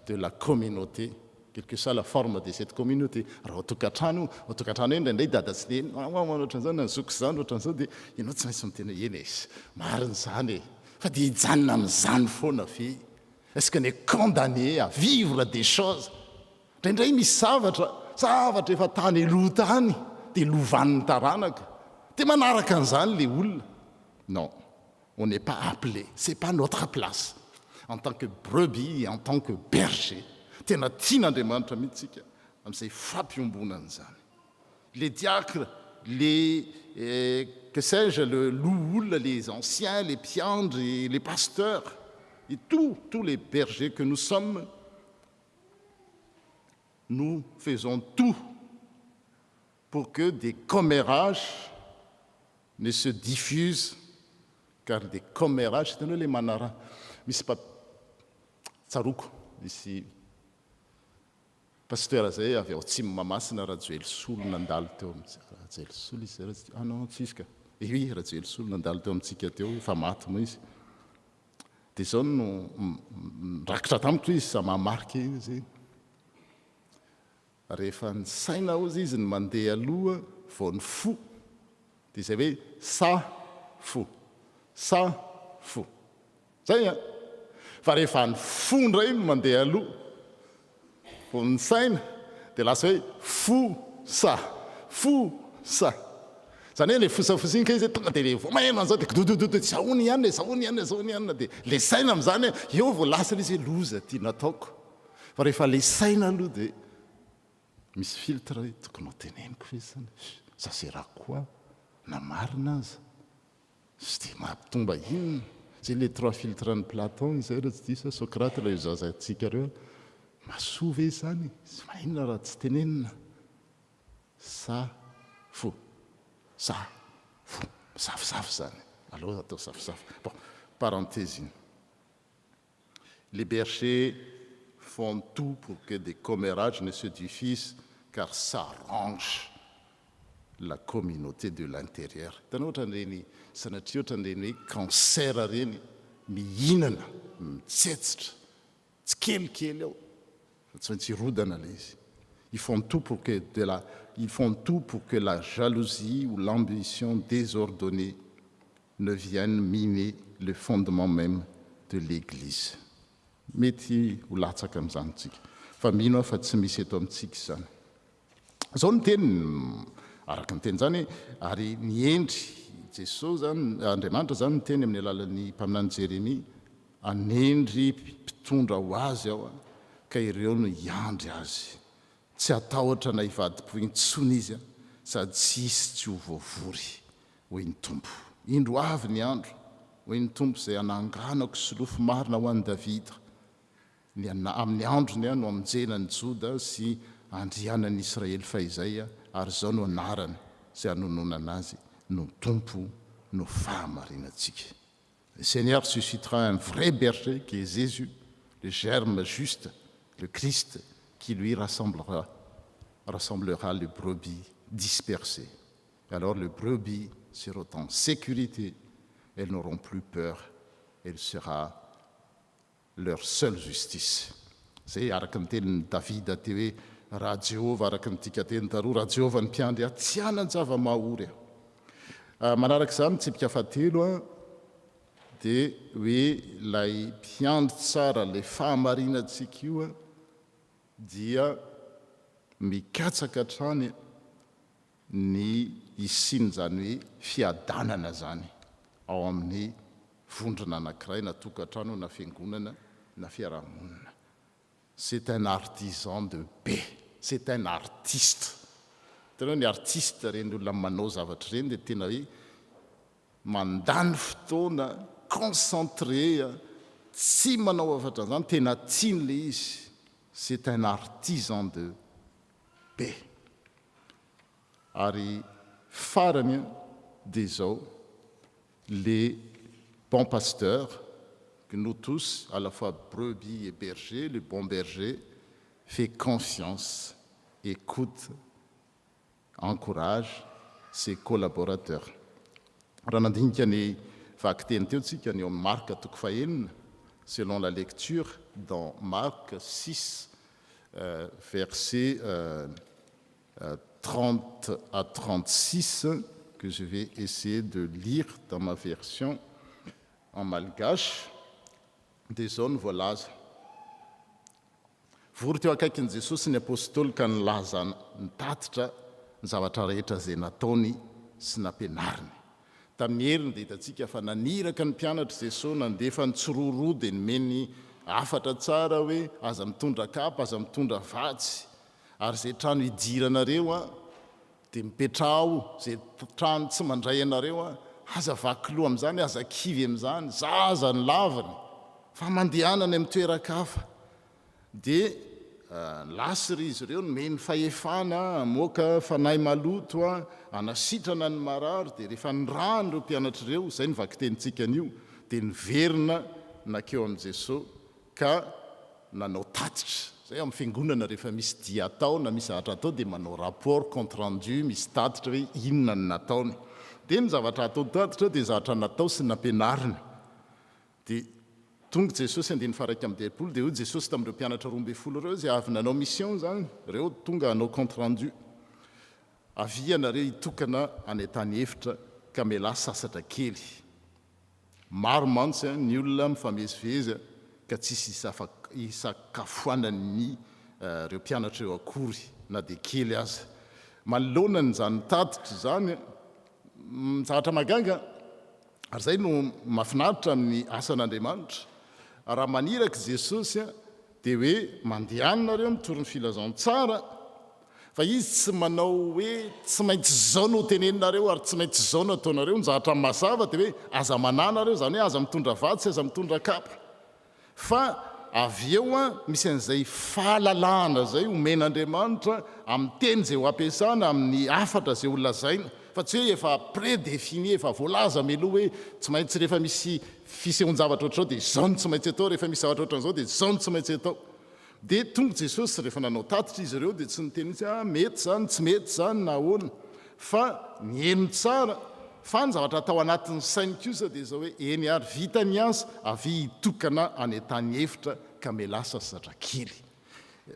de la communauté, quelle que soit la forme de cette communauté. Alors, au tokatrano indraindray dada tsy leny ohatran'izao na zoko zany ohatran'izao dia ianao tsy maintsy mitena eny marina zany e fa dia hijanona amin'izany foana fe est-ce qu'on est condamné à vivre des choses indraindray misy zavatra efa tany aloha tany dia lovan'ny taranaka dia manaraka an'izany le olona. Non, on n'est pas appelé, c'est pas notre place en tant que brebis et en tant que berger. Tena tian'Andriamanitra mihitsy tsika amin'izay fampiombonana zany. Les diacres, que sais-je, le lououl, les anciens, les piandres et les pasteurs, et tous les bergers que nous sommes, nous faisons tout pour que des commérages ne se diffusent, car des commérages, c'est les manara. Misy tsaroko, misy pasteur zay avy ao Atsimo Mamasina Rajoelysolo nandalo teo Rajoelysolo izy non tsisy ka oui Rajoelysolo nandalo teo amintsika teo efa maty moa izy dia zao no rakitra tamiko izy sa mahamarika izy rehefa ny saina ozy izy ny mandeha aloha vao ny fo dia zay hoe sa fo zay a fa rehefa ny fo ndray no mandeha aloha vao ny saina dia lasa hoe fosa zany hoe le fosafosinka izy tonga dia le vao maheno an'izao dia dodododo zahoany ihany dia le saina amin'izany eo vao lasa izy hoe loza ty nataoko fa rehefa le saina aloha dia misy filtre hoe tokony ho teneniko izy zany ça sera quoi na marina aza sy dia mampitomba inona zay le 3 filtre ny Platon izay raha tsy disa Socrate la zazatsika reo masoa ve zany sy mahinona raha tsy tenenina safo safosafo zany aloha atao safosafo bon parenthèse. Les bergers font tout pour que des commérages ne se diffusent car ça arrange la communauté de l'intérieur. Tana ohatran'ireny sanatria ohatran'ireny hoe cancer reny mihinana mitsetsitra tsy kelikely ao tsy maintsy rodana le izy. Ils font tout pour que la jalousie ou l'ambition désordonnée ne vienne miner le fondement même de l'Église. Mety ho latsaka amin'izany tsika fa mino fa tsy misy eto amintsika izany. Zao ny teniny araka ny teny zany ary niendry Jesosy zany Andriamanitra zany ny teny amin'ny alalan'ny mpaminany Jérémie anendry mpitondra ho azy ao ka ireo no hiandry azy tsy atahotra na hivadi-po intsony izy sady tsy hisy tsy ho voavory hoy ny tompo. Indro avy ny andro hoy ny tompo izay ananganako solofo marina ho an'i Davida amin'ny androny no amonjena ny Joda sy andrianan'ny Israely fahizay ary zao no anarany izay hanononana azy no tompo no fahamarinantsika. Le Seigneur suscitera un vrai berger qui est Jésus, le germe juste, le Christ qui lui rassemblera les brebis dispersées. Et alors les brebis seront en sécurité, elles n'auront plus peur, elle sera leur seule justice. Zay araka ny tenin'ny Davida teo hoe raha Jehova araka nytika teny taroa raha Jehova ny mpiandry tsy hanan-java-mahory manaraka izany tsipika fahatelo dia hoe lay mpiandry tsara lay fahamarinantsika io dia mikatsaka hatrany ny isiny zany hoe fiadanana zany ao amin'ny vondrona anankiray na tokantrano na fiangonana na fiarahamonina. C'est un artisan de paix, c'est un artiste Hitanao ny artiste reny olona manao zavatra reny dia tena hoe mandany fotoana concentré, tsy manao afatra zany, tena tiany le izy. C'est un artisan de paix. Ary farany dia zao, les bons pasteurs, que nous tous, à la fois brebis et bergers, le bon berger, fait confiance, écoute, encourage ses collaborateurs. Raha nandinika ny vaky-teny teo tsika ny eo amin'ny Marc toko fahenina, selon la lecture dans Marc 6, versets 30 à 36, que je vais essayer de lire dans ma version en malgache, dia zao ny voalaza. Vory teo akaikin'i Jesosy ny apôstôly ka nilaza nitatitra ny zavatra rehetra izay nataony sy nampianariny. Tamin'ny heriny dia hitantsika fa naniraka ny mpianatra Jesosy nandefa ny tsiroroa dia nomeny afatra tsara hoe aza mitondra kapa, aza mitondra vatsy, ary izay trano idiranareo dia mipetraha ao, izay trano tsy mandray anareo aza vaky loha amin'izany, aza kivy amin'izany, zaza ny lavany, fa mandehanany amin'ny toeran-kafa. Dia lasy izy ireo nomeny fahefana, moka fanahy maloto, anasitrana ny marary, dia rehefa nirano ireo mpianatra ireo, izay ny vaky-tenitsika an'io, dia niverina nakeo amin'i Jesosy ka nanao tatitra. Zay amin'ny fiangonana rehefa misy dia atao na misy zavatra atao dia manao rapport compte rendu, misy tatitra hoe inona ny nataony. Dia ny zavatra atao tatitra dia zavatra natao sy nampianarina. Dia tonga Jesosy andiny faraika amin'ny telopolo, dia hoy Jesosy tamin'ireo mpianatra 12 ireo izay avy nanao mission zany, ireo tonga hanao compte rendu. Avia nareo hitokana any an-tany efitra ka miala sasatra kely. Maro mantsy ny olona mifamezivezy ka tsisy isakafoanany ireo mpianatra eo akory na dia kely aza. Manoloana nyzany tatitra zany zavatra maganga, ary zay no mahafinaritra amin'ny asan'Andriamanitra. Raha maniraka Jesosy dia hoe mandehanareo mitoro ny filazano tsara, fa izy tsy manao hoe tsy maintsy zao no teneninareo ary tsy maintsy zao no ataonareo. Ny zavatra mazava dia hoe aza mananareo, zany hoe aza mitondra vatsy, aza mitondra kapa, fa avy eo misy an'izay fahalalahana zay omen'Andriamanitra amin'ny teny izay ho ampiasana, amin'ny afatra izay ho lazaina, fa tsy hoe efa prédéfini, efa voalaza meloha hoe tsy maintsy rehefa misy fisehoan-javatra ohatrao dia zao no tsy maintsy atao, rehefa misy zavatra ohatran'izao dia zao no tsy maintsy atao. Dia tonga Jesosy rehefa nanao tatitra izy ireo dia tsy niteny mety zany, tsy mety zany na ahoana, fa nihaino tsara. Fa ny zavatra atao anatin'ny sainy kosa dia zao hoe eny ary vita ny asa, avy hitokana any an-tany efitra ka mialasa sasatra kely.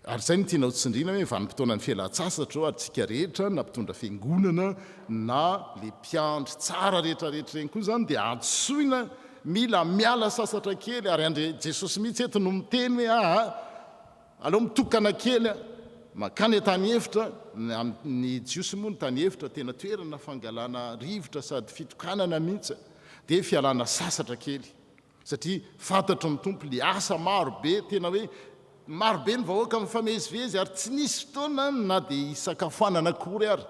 Ary zay no tiana ho tsindriana hoe vanim-potoana ny fialan-tsasatra ary tsika rehetra na mpitondra fiangonana na le mpiandry tsara rehetrarehetra reny koa zany dia antsoina mila miala sasatra kely. Ary andre Jesosy mihitsy eto no miteny hoe aleo mitokana kely makany an-tany efitra. Ny jiosy moa ny tany efitra tena toerana fangalana rivotra sady fitokanana mihitsy, dia fialana sasatra kely, satria fantatro ny tompo le asa marobe, tena hoe marobe ny vahoaka mifamezivezy ary tsy nisy fotoana na dia isakafoanana akory ary.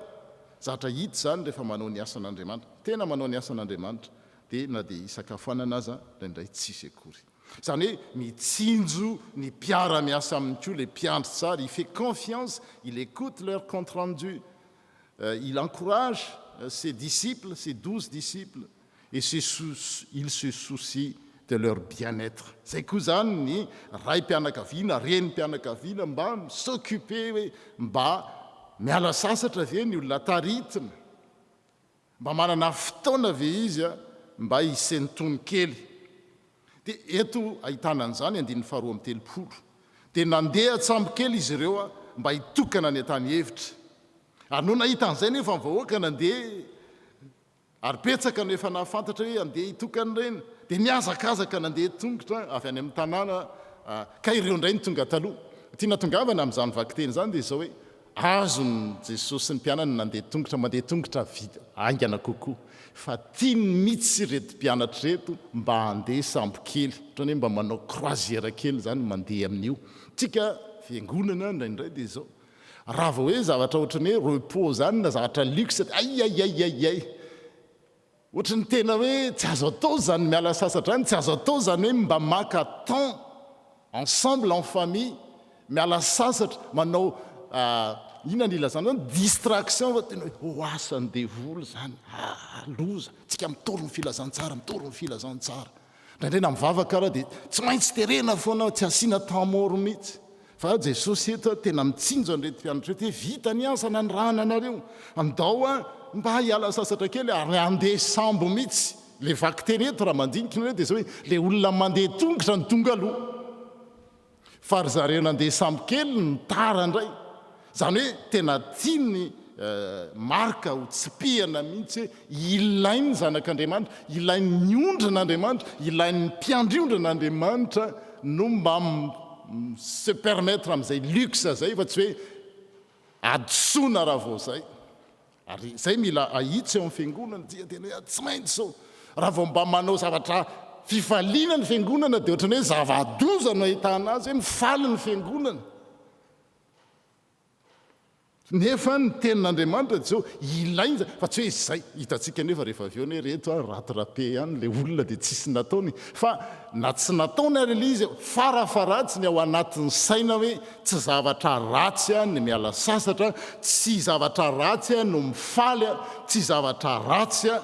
Zavatra hita zany rehefa manao ny asan'Andriamanitra, tena manao ny asan'Andriamanitra, dia na dia isakafoanana aza indraindray tsisy akory. Zany hoe mitsinjo ny mpiara-miasa aminy koa les mpiandry tsara, il fait confiance, il écoute leur compte rendu, il encourage ses disciples, ses 12 disciples, et il se soucie de leur bien-être. Zay koa zany ny ray-mpianakaviana, reny-mpianakaviana mba s'occuper hoe mba miala sasatra ve ny olona taritina, mba manana fotoana ve izy mba hisenitony kely. Dia eto ahitana an'izany andin'ny faharoa amin'ny telopolo, dia nandeha atsambo kely izy ireo mba hitokana ny an-tany hevitra. Ary no nahita an'izay nefa vahoaka nandeha ary petsaka no efa nahafantatra hoe andeha hitokana ireny, dia niazakazaka nandeha tongotra avy any amin'ny tanàna ka ireo indray ny tonga taloha. Tia natongavana amin'izany vaky-teny zany dia zao hoe azony Jesosy sy ny mpianany nandeha tongotra, mandeha tongotra aingana kokoa, fa tiany mihitsy reto mpianatra reto mba handeha sambo kely, ohatrany hoe mba manao croisière kely zany mandeha amin'io. Tsika fiangonana indraindray dia zao raha vao hoe zavatra ohatrany hoe repos zany na zavatra luxe ayayayayay ohatra ny tena hoe tsy azo atao zany miala sasatra any tsy azo atao zany hoe mba maka temps ensemble en famille miala sasatra manao inona ny ilazany zany distraction fa tena hoe oasany devoly zany loza tsika mitoro ny filazantsara mitoro ny filazantsara ndraindray na mivavaka raha dia tsy maintsy terena foana tsy asiana temps mort mihitsy fa jesosy eto tena mitsinjo an'irety mpianatra reto hoe vita ny asana ny rahana anareo andao a mba hiala sasatra kely ary andeha sambo mihitsy le vaky teny eto raha mandinika nareo dia zao hoe le olona mandeha tongotra ny tonga aloha fa ry zareo nandeha sambo kely ny tara indray zany hoe tena tiany marka ho tsipihana mihitsy hoe ilainy zanak'andriamanitra ilainy ny ondran'andriamanitra ilainy mpiandriondra'andriamanitra no mba se permettre amin'izay luxe zay fa tsy hoe adosoana raha vao zay ary zay mila ahitsy eo amin'ny fiangonana dia tena hoe tsy maintsy zao raha vao mba manao zavatra fifaliana ny fiangonana dia ohatrany hoe zava-doza no ahitana azy hoe mifaly ny fiangonana nefa ny tenin'andriamanitra dia zao ilainy fa tsy hoe izay hitantsika nefa rehefa avy eo ny reto ratirape ihany le olona dia tsisy nataony fa na tsy nataony ary le izy farafaratsy ny ao anatin'ny saina hoe tsy zavatra ratsy a ny miala sasatra tsy zavatra ratsy a no mifaly a tsy zavatra ratsy a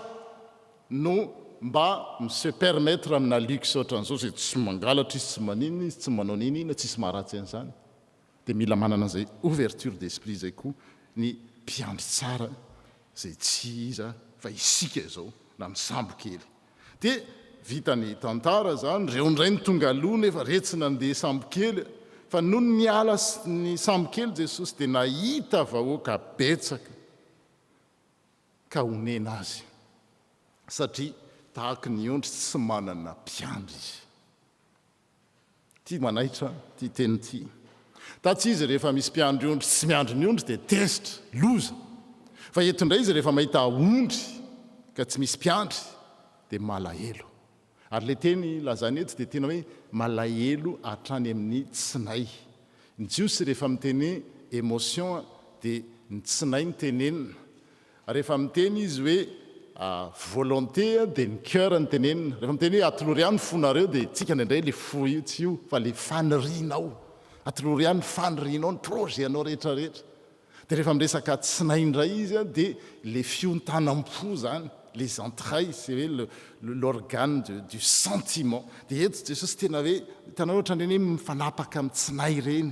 no mba mise permettre amina luxe ohatran'izao zay tsy mangalatra izy tsy manina izy tsy manao ninina tsisy maharatsy an'izany dia mila manana an'izay ouverture d'esprit zay koa ny mpiandry tsara zay tsy iza fa isika izao na misambo kely dia vita ny tantara zany reo indray ny tonga aloha nefa retsy nandeha sambo kely fa noho ny miala ny sambo kely jesosy dia nahita vahoaka betsaka ka onena azy satria tahaka ny ondry tsy manana mpiandry izy tia manaitra tia teny ity tatsy izy rehefa misy mpiandry ondry tsy miandry ny ondry dia tesitra loza fa eto indray izy rehefa mahita ondry ka tsy misy mpiandry dia malahelo ary le teny lazany eto dia tena hoe malahelo hatrany amin'ny tsinay ny jiosy rehefa miteny émotion dia ny tsinay ny tenenina rehefa miteny izy hoe volonté dia ny cœur ny tenenina rehefa miteny hoe atoloriany fonareo dia tsika indraindray le fo io tsy io fa le fanirianao atoloriany fanirianao ny projet anao rehetrarehetra dia rehefa miresaka tsinay indray izy a dia le fiontanam-po zany les entrailles c'est hoe l'organe du sentiment dia eto jesosy tena hoe hitanao ohatra ndreny hoe mifanapaka amin'ny tsinay ireny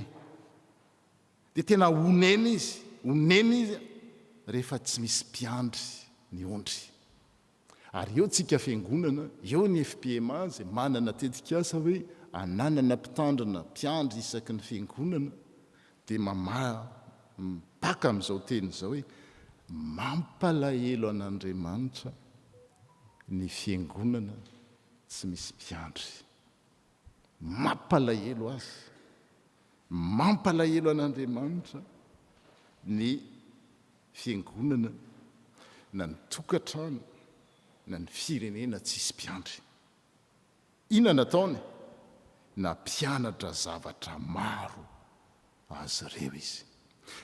dia tena onena izy rehefa tsy misy mpiandry ny ondry ary eo tsika fiangonana eo ny FPMA zay manana tetika asa hoe ananana mpitandrina mpiandry isaky ny fiangonana dia mipaka amin'izao teny izao hoe mampalahelo an'Andriamanitra ny fiangonana tsy misy mpiandry mampalahelo azy mampalahelo an'Andriamanitra ny fiangonana na ny tokatrano na ny firenena tsisy mpiandry inona nataony na mpianatra zavatra maro azy ireo izy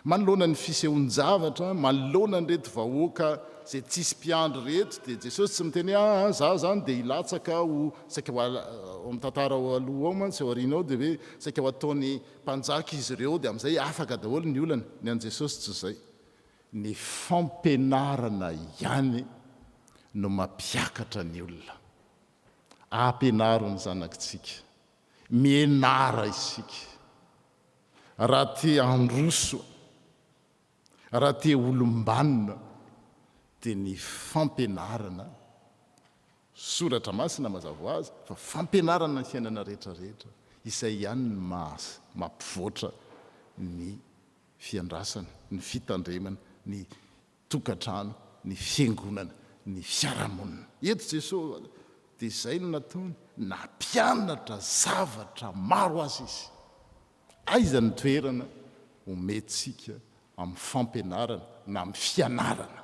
manoloana ny fisehoan-javatra manoloana ny reto vahoaka zay tsisy mpiandry reto dia jesosy tsy miteny za zany dia hilatsaka ho saika amin'ny tantara ao aloha ao mantsy ao aoriana ao dia hoe saika ho ataony mpanjaka izy ireo dia amin'izay afaka daholo ny olana ny an' jesosy tsy zay ny fampianarana ihany no mampiakatra ny olona ampianaro ny zanakitsika mianara isika raha te androso raha te olombanina dia ny fampianarana soratra masina mazava azy fa fampianarana ny fiainana rehetrarehetra izay ihany ny mampivoatra ny fiandrasana ny fitandremana ny tokatrano ny fiangonana ny fiarahamonina eto jesosy dia izay no nataony nampianatra zavatra maro azy izy aiza ny toerana omentsika amin'ny fampianarana na amin'ny fianarana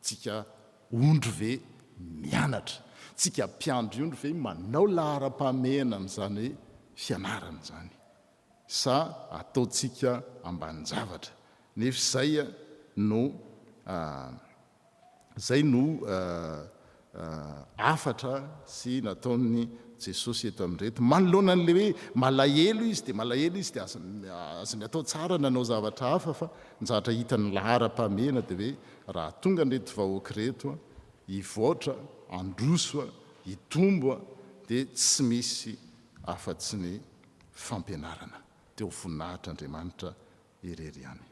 tsika ondry ve mianatra tsika mpiandry ondry ve manao lahara-pahamehana amin'izany hoe fianarana zany sa ataotsika ambanin-javatra nefa zay no afatra sy nataony jesosy eto amin'reto manoloana n'le hoe malahelo izy dia malahelo izy dia azony atao tsara nanao zavatra hafa fa nzatra hitany lahara-pamena dia hoe raha tonga nreto vahoaka reto hivoatra androso hitombo dia tsy misy afa-tsy ny fampianarana teo voninahitr'Andriamanitra irery ihany.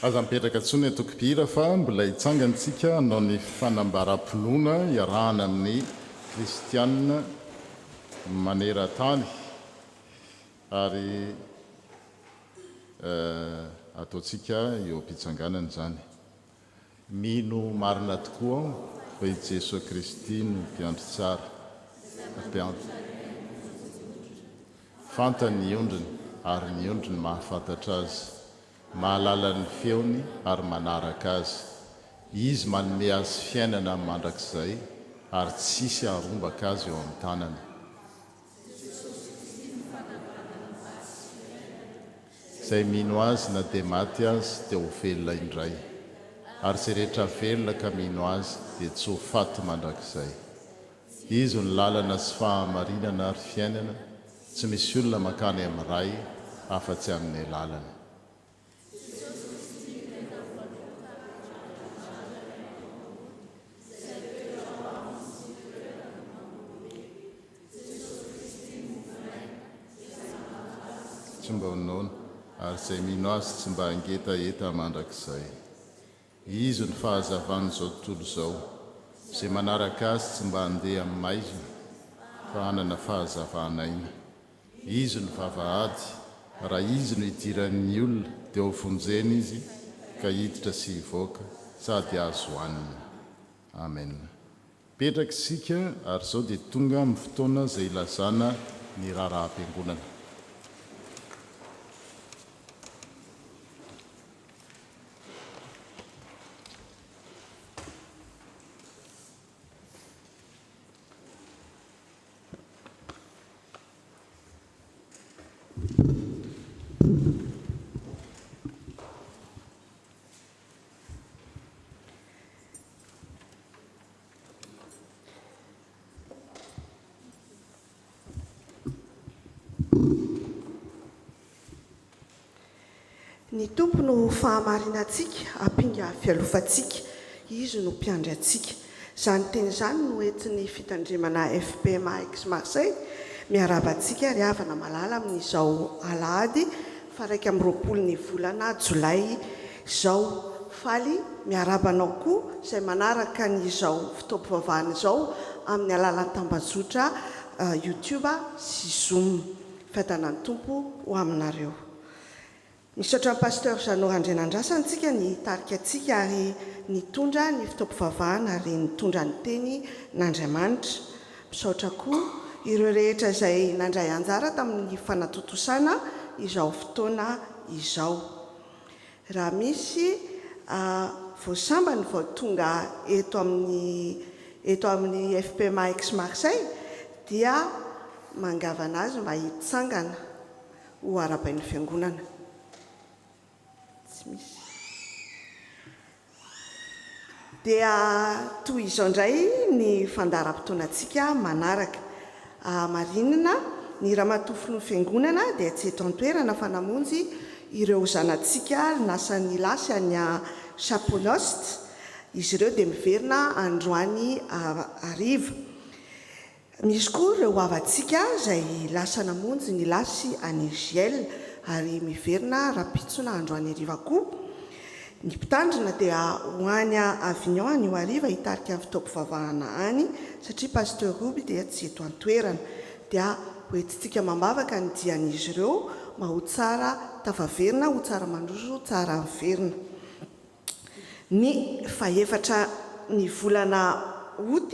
aza mipetraka tsony atokopira fa mbola hitsangantsika anao ny fanambaram-pinoana iarahana amin'ny kristianina maneran-tany ary ataontsika eo am-pitsanganana zany. Mino marina tokoa aho fa i Jesosy Kristy no mpiandry tsara fantany ny ondriny ary ny ondriny mahafantatra azy, mahalala ny feony ary manaraka azy. Izy manome azy fiainana mandrakizay ary tsisy harombaka azy eo amin'ny tanany. Izay mino azy na dia maty azy dia ho velona indray, ary izay rehetra velona ka mino azy dia tsy ho faty mandrakizay. Izy ny lalana sy fahamarinana ary fiainana, tsy misy olona makany amin'ny ray afa-tsy amin'ny lalana. Tsy mba honoana ary izay mino azy tsy mba hangetaeta mandrakizay. Izy ny fahazavana izao tontolo izao, izay manaraka azy tsy mba handeha amin'ny maizina fa hanana fahazavana aina. Izy ny vavahady, raha izy no hidiran'ny olona dia ho vonjena izy ka hiditra sy hivoaka sady azo hohanina. Amen. Petraka isika ary izao dia tonga amin'ny fotoana izay ilazana ny raharaha-piangonana. Ny tompo no fahamarinantsika, ampinga fialofantsika, izy no mpiandry antsika. Izany teny izany no entin'ny fitandremana FPMA Aix Marseille miaraba antsika ry havana malala amin'izao alahady fa 20 volana Jolay izao. Faly miarabanao koa izay manaraka n'izao fitaovam-pivavahana izao amin'ny alalan'ny tambazotra YouTube sy Zoom. Fahitana ny tompo ho aminareo. Misaotra ny pasteur Jeannot Andrenandrasantsika ny tarika antsika ary nitondra ny fitaovam-pivavahana ary nitondra ny teny n'Andriamanitra. Misaotra koa ireo rehetra izay nandray anjara tamin'ny fanatotosana izao fotoana izao. Raha misy voasambany vao tonga eto amin'ny FPMA Aix Marseille dia mangavana azy mba hitsangana ho arabain'ny fiangonana. Dia toy izao indray ny fandaharam-potoanantsika manaraka. Marinina ny ramatofon'ny fiangonana dia tsy eto an-toerana fa namonjy ireo zanantsika nasan'ny lasy any Chaponost. Izy ireo dia miverina androany hariva. Misy koa ireo havantsika izay lasa namonjy ny lasy any Giel ary miverina rapitsona androany hariva koa. Ny mpitandrina dia ho any Avignon any ho hariva hitarika amin'ny fitaovam-pivavahana any satria pasteur Roby dia tsy eto an-toerana. Dia hoentintsika mambavaka ny dian'izy ireo ma ho tsara tafaverina, ho tsara mandroso, tsara miverina. Ny faefatra ny volana août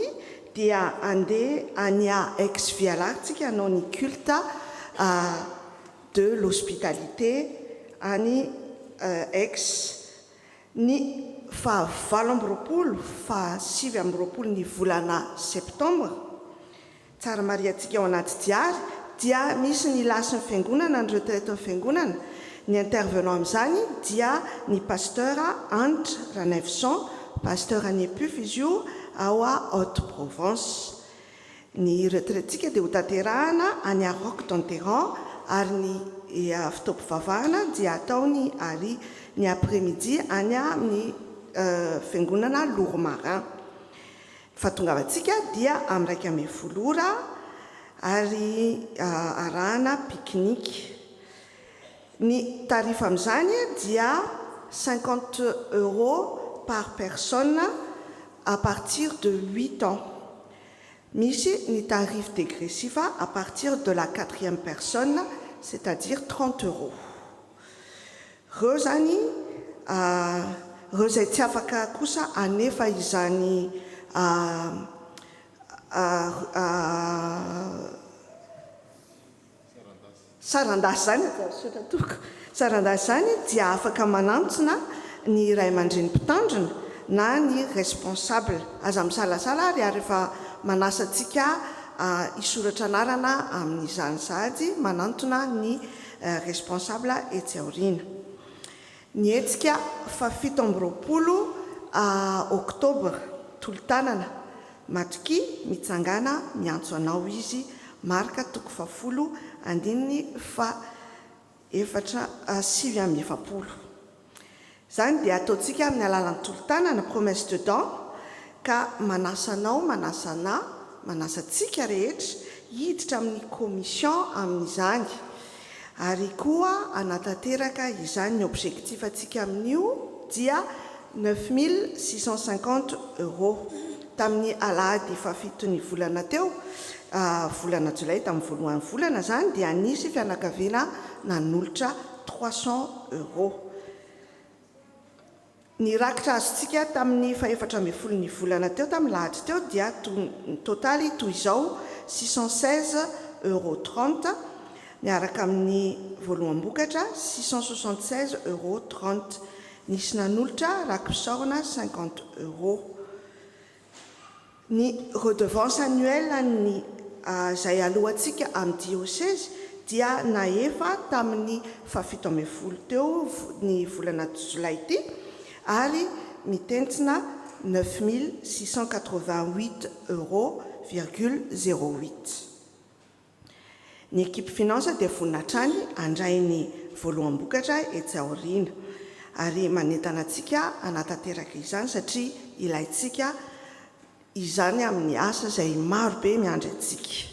dia andeha any Aix Vialartsika hanao ny culte de l'hospitalité any Aix. Ny fa 7 ny volana septembre, tsara mariantsika ao anaty diary dia misy ny lasin'ny fiangonana, ny retraite ny fiangonana. Ny intervenant amin'izany dia ny pasteur Andre Ranevson, pasteur any Epuf izy io ao Haute-Provence. Ny retraitsika dia ho tanterahana any Roc d'Enterrand ary ny fitaovam-pivavahana dia ataony ary ny après-midi any amin'ny fiangonana Lourmarin. Fahatongavantsika dia amin'ny 1:00 ary arahana pique-nique. Ny tarifa amin'izany dia 50 € par personne à partir de 8 ans. Misy ny tarif dégressif à partir de la 4e personne, c'est-à-dire 30 €. Reo zany reo zay tsy afaka kosa anefa izany sarandasy zany sarandasy zany dia afaka manantsona ny ray aman-dreny mpitandrina na ny responsable. Aza misalasala ary rehefa manasantsika isoratra anarana amin'izany sady manantona ny responsable etsy aoriana. Ny hetsika fa 17 oktobra tolo-tanana matoky mitsangana miantso anao izy marika toko 10/7/7. Zany dia ataontsika amin'ny alalan'ny tolo-tanana promesse de dents ka manasanao manasantsika rehetra hiditra amin'ny commission amin'izany. Ary koa anatanteraka izany ny objectif atsika amin'io dia 9 650 € tamin'ny alahady fa 7 ny volana teo, volana jolay tamin'ny voalohan'ny volana zany dia nisy fianakaviana nanolotra 300 €. Ny rakitra azontsika tamin'ny fa 14 ny volana teo tamin'ny lahady teo dia totaly toy izao 616,30 €, miaraka amin'ny voaloham-bokatra 676,30 €. Nisy nanolotra rakim-pisaorana 50 €. Ny redevance annuelle ny zay alohantsika amin'ny diocèse dia naefa tamin'ny fa 17 teo ny volana jolay ty ary mitentsina 9 688,08 €. Ny équipe finance dia voninahitra any andray ny voaloham-bokatra etsy aoriana ary manentana antsika anatanteraka izany satria ilayntsika izany amin'ny asa zay maro be miandry antsika.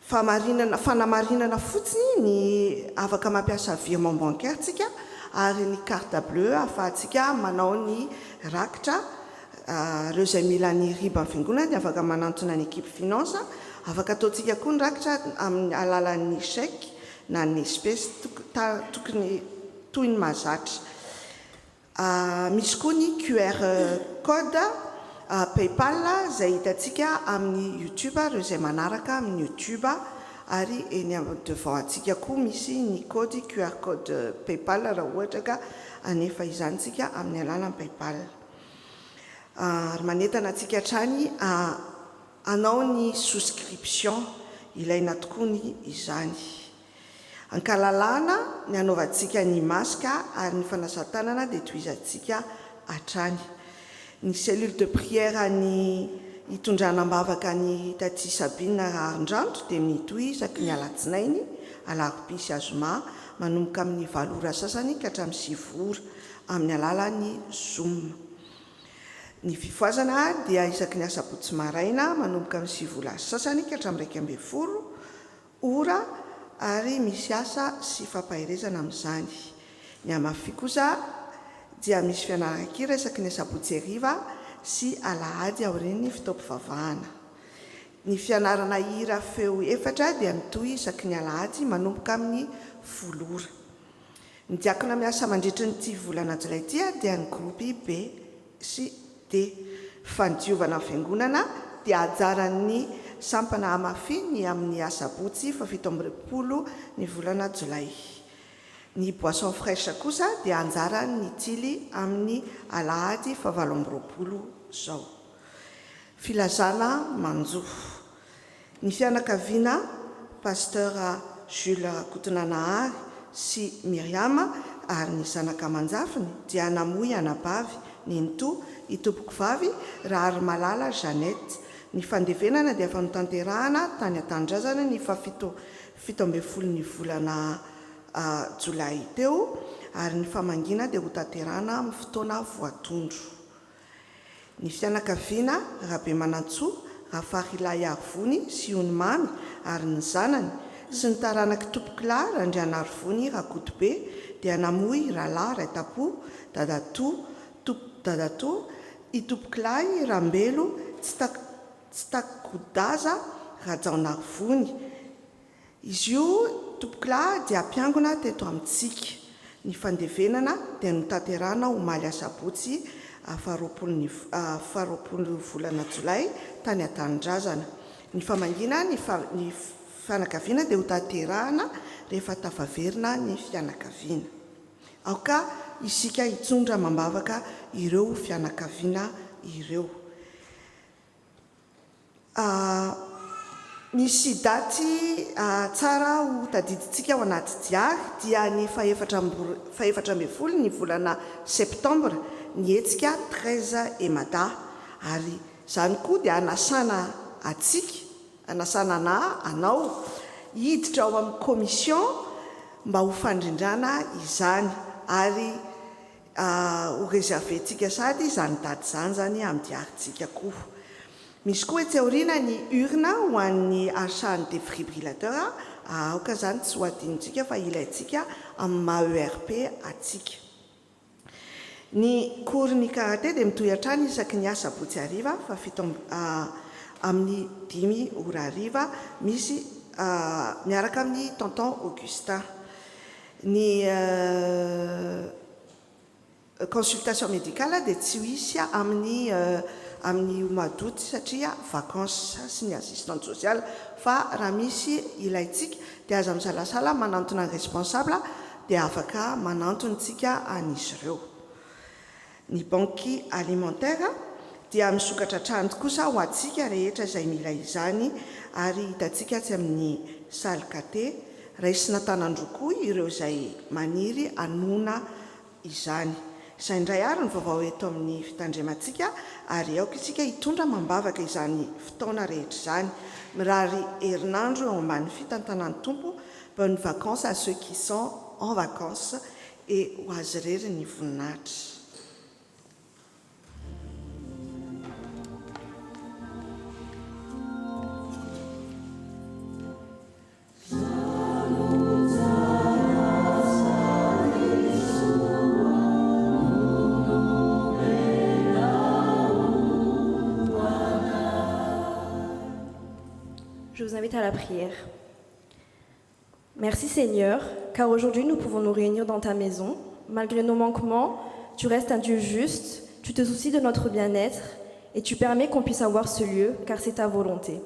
Fanamarinana fotsiny ny afaka mampiasa virement bancaire tsika ary ny carte bleue ahafahantsika manao ny rakitra. Reo zay mila ny riba fiangonana dia afaka manantona ny équipe finance. Afaka ataontsika koa ny rakitra amin'ny alalan'ny chèque na ny espèce tokony toy ny mahazatra. Misy koa ny QR code PayPal zay hitantsika amin'ny YouTube, reo zay manaraka amin'ny YouTube ary eny devant atsika koa misy ny code QR code PayPal raha ohatra ka anefa izantsika amin'ny alalan'ny PayPal. Ary manentana atsika hatrany anao ny souscription, ilaina tokoa ny izany. Ankalalana ny anaovantsika ny masaka ary ny fanasan-tanana dia toizantsika hatrany. Ny cellule de prière ny hitondrana-mbavaka ny Taty Sabine Arindranto dia mitohy isaky ny alatsinainy, alarobia sy azoma manomboka amin'ny 7 ora sasany ka hatramin'ny 7 ora amin'ny alalan'ny Zoom. Ny fifoazana dia isaky ny asabotsy maraina manomboka amin'ny 7 ora sasany ka hatramin'ny 12 ora ary misy asa sy fampahirezana amin'izany. Ny amafy kosa dia misy fianarana-kira isaky ny asabotsy hariva sy alahady aorian'ny fitaom-pivavahana. Ny fianarana hira feo 4 dia mitohy isaky ny alahady manomboka amin'ny 10 ora. Ny diakona miasa mandritra nyty volana jolay ty dia ny gropy B sy D. Fandiovana fiangonana dia ajaran'ny sampana amafy ny amin'ny asabotsy fa 17 ny volana jolay. Ny boisson fraîche kosa dia anjara ny tily amin'ny alahady fa 20 zao. Filazana manjo. Ny fianakaviana pasteur Jules Kotonanahary sy Miriam ary ny zanaka manjafiny dia namoy anabavy Ninto itopoko vavy Rary Malala Jeannette. Ny fandevenana dia fanotanterahana tany an-tanindrazana ny fa 17 ny volana jolay teo ary ny famangina dia ho tanterahana amin'ny fotoana voatondro. Ny fianakaviana Rabe Manantsoa, Rafarilay Arvony sy Onimamy ary ny zanany sy ny taranaky tompoklahy randrianarivony rakotobe dia namoy rahalahy raitapo dadatoa itopoklahy rambelo tsy takodaza rajaonarivony. Izy io tompoklahy dia ampiangona teto amintsika. Ny fandevenana dia notanterahana omaly asabotsy 20 volana jolay tany an-tanindrazana. Ny famangina ny fianakaviana dia hotanterahana rehefa tafaverina ny fianakaviana. Aoka isika hitsondra mambavaka ireo fianakaviana ireo. Misy daty tsara ho tadidintsika ao anaty diary dia ny faefatra ambin'ny folo ny volana septambra ny hetsika 13 emada, ary izany koa dia anasana anao hiditra ao amin'ny komision mba ho fandrindrana izany, ary ho reserventsika sady izany daty zany amin'ny diarintsika koa. Misy koa etsy aoriana ny urna ho an'ny achat défibrillateur, aoka zany tsy ho adinontsika fa ilayntsika amin'ny maha-ERP atsika. Ny cours ny karaté dia mitohy hatrany isaky ny asabotsy hariva fa amin'ny 5 ora hariva misy miaraka amin'ny tonton Augustin. Ny consultation médicale dia tsy ho isy amin'ny mois-d'août satria vacances sy ny assistante sociale, fa raha misy ilayntsika dia aza misalasala manantona ny responsable dia afaka manantontsika an'izy ireo. Ny banky alimentaire dia misokatra trano kosa ho antsika rehetra izay mila izany, ary hitantsika tsy amin'ny salle kate raisina tanandrokoa ireo izay maniry anona izany. Izay indray ary ny vaovao eto amin'ny fitandremantsika, ary aoka isika hitondra mambavaka izany fotoana rehetra izany. Mirary herinandro eo ambany fitantanan'ny tompo. Bonnes vacances à ceux qui sont en vacances et ho azy irery ny voninahitra. Je vous invite à la prière. Merci Seigneur, car aujourd'hui nous pouvons nous réunir dans ta maison. Malgré nos manquements, tu restes un Dieu juste, tu te soucies de notre bien-être et tu permets qu'on puisse avoir ce lieu, car c'est ta volonté.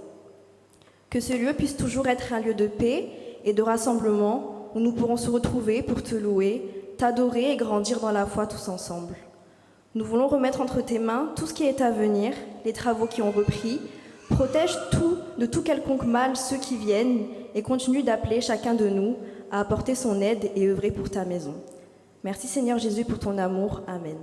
Que ce lieu puisse toujours être un lieu de paix et de rassemblement où nous pourrons se retrouver pour te louer, t'adorer et grandir dans la foi tous ensemble. Nous voulons remettre entre tes mains tout ce qui est à venir, les travaux qui ont repris. Protège de tout quelconque mal ceux qui viennent et continue d'appeler chacun de nous à apporter son aide et œuvrer pour ta maison. Merci Seigneur Jésus pour ton amour. Amen.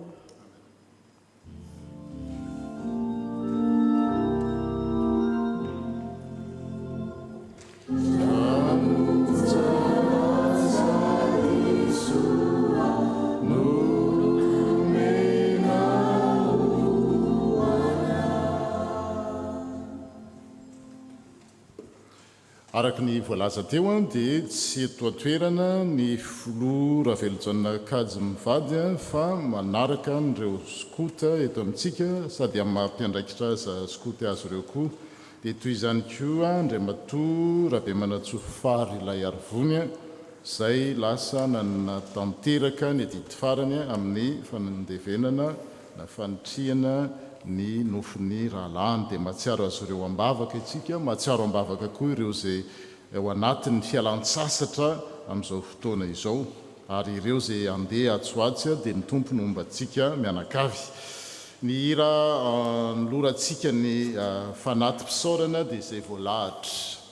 Araka ny voalaza teo dia tsy etoatoerana ny filoha Ravelonjanona Kajy mivady fa manaraka nireo skota eto amintsika sady amin'ny mahampiandraikitra aza skota azy ireo koa. Dia toy izany koa Andriamatoa Rabemanatsoa Fary ilay Arivony izay lasa natanteraka ny adidy farany amin'ny fanandevenana na fanitrihana ny nofony rahalany. Dia mahatsiaro azy ireo ambavaka itsika, mahatsiaro ambavaka koa ireo izay ao anatin'ny fialan-tsasatra amin'izao fotoana izao, ary ireo izay andeha atsoatsy dia ny tompony ombantsika mianakavy. Ny hira nolorantsika ny fanatim-pisaorana dia izay voalahatra.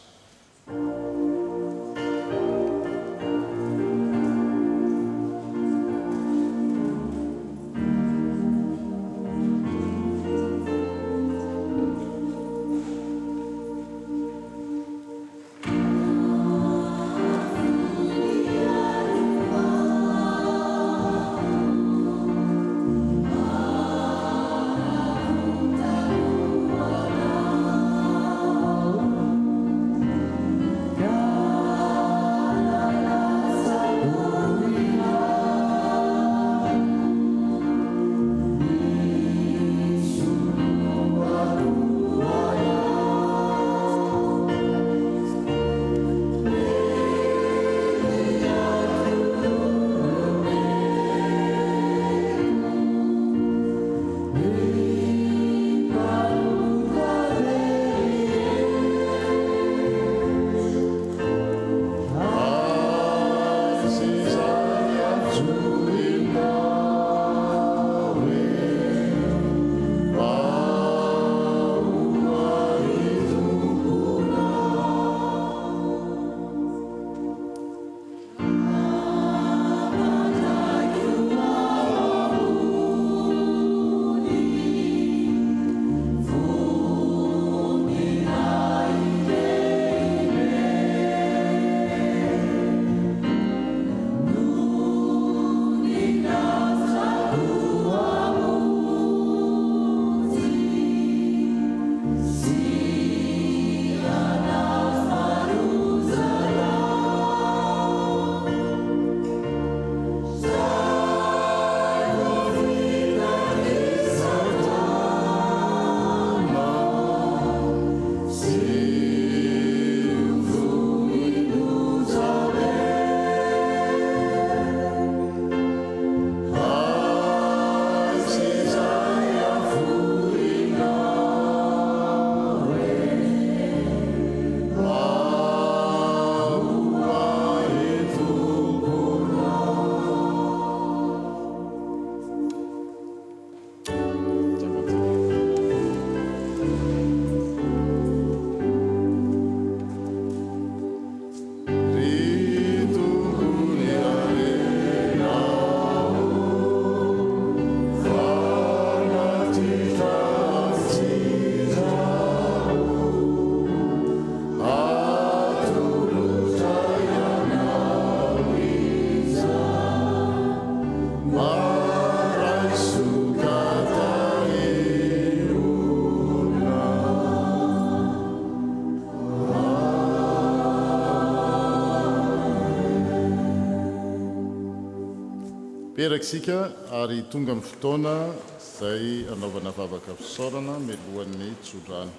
Peraksika ary tonga amin'ny fotoana izay anaovana vavaka fisaorana mialohan'ny tsodrano.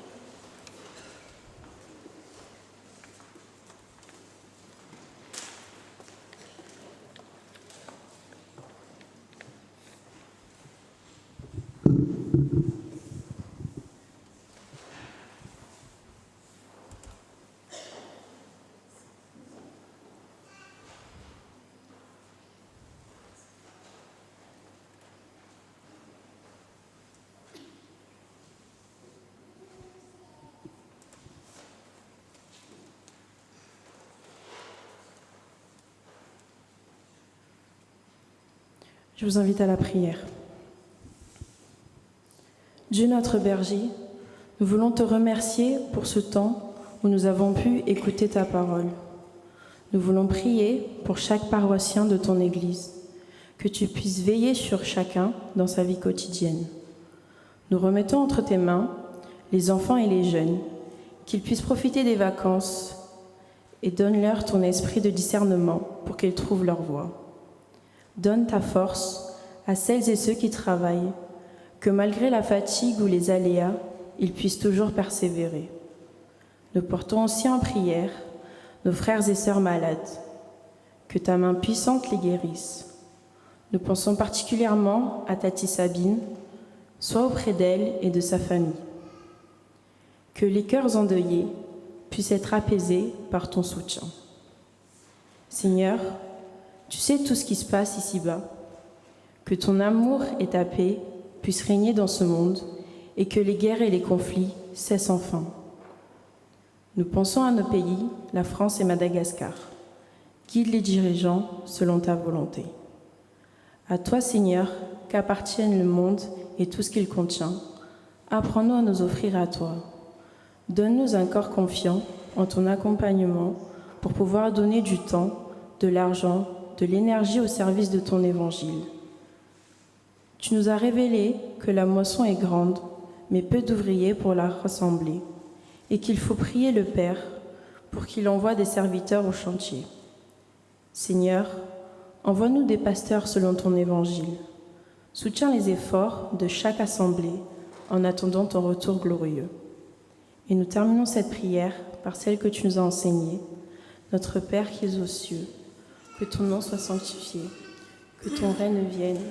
Je vous invite à la prière. Dieu notre berger, nous voulons te remercier pour ce temps où nous avons pu écouter ta parole. Nous voulons prier pour chaque paroissien de ton Église, que tu puisses veiller sur chacun dans sa vie quotidienne. Nous remettons entre tes mains les enfants et les jeunes, qu'ils puissent profiter des vacances et donne-leur ton esprit de discernement pour qu'ils trouvent leur voie. Donne ta force à celles et ceux qui travaillent, que malgré la fatigue ou les aléas, ils puissent toujours persévérer. Nous portons aussi en prière nos frères et sœurs malades, que ta main puissante les guérisse. Nous pensons particulièrement à Tati Sabine, sois auprès d'elle et de sa famille. Que les cœurs endeuillés puissent être apaisés par ton soutien. Seigneur, tu sais tout ce qui se passe ici-bas. Que ton amour et ta paix puissent régner dans ce monde et que les guerres et les conflits cessent enfin. Nous pensons à nos pays, la France et Madagascar. Guide les dirigeants selon ta volonté. À toi, Seigneur, qu'appartienne le monde et tout ce qu'il contient. Apprends-nous à nous offrir à toi. Donne-nous un corps confiant en ton accompagnement pour pouvoir donner du temps, de l'argent, de l'énergie au service de ton évangile. Tu nous as révélé que la moisson est grande, mais peu d'ouvriers pour la rassembler, et qu'il faut prier le Père pour qu'il envoie des serviteurs au chantier. Seigneur, envoie-nous des pasteurs selon ton évangile. Soutiens les efforts de chaque assemblée en attendant ton retour glorieux. Et nous terminons cette prière par celle que tu nous as enseignée. Notre Père qui es aux cieux, que ton nom soit sanctifié, que ton règne vienne,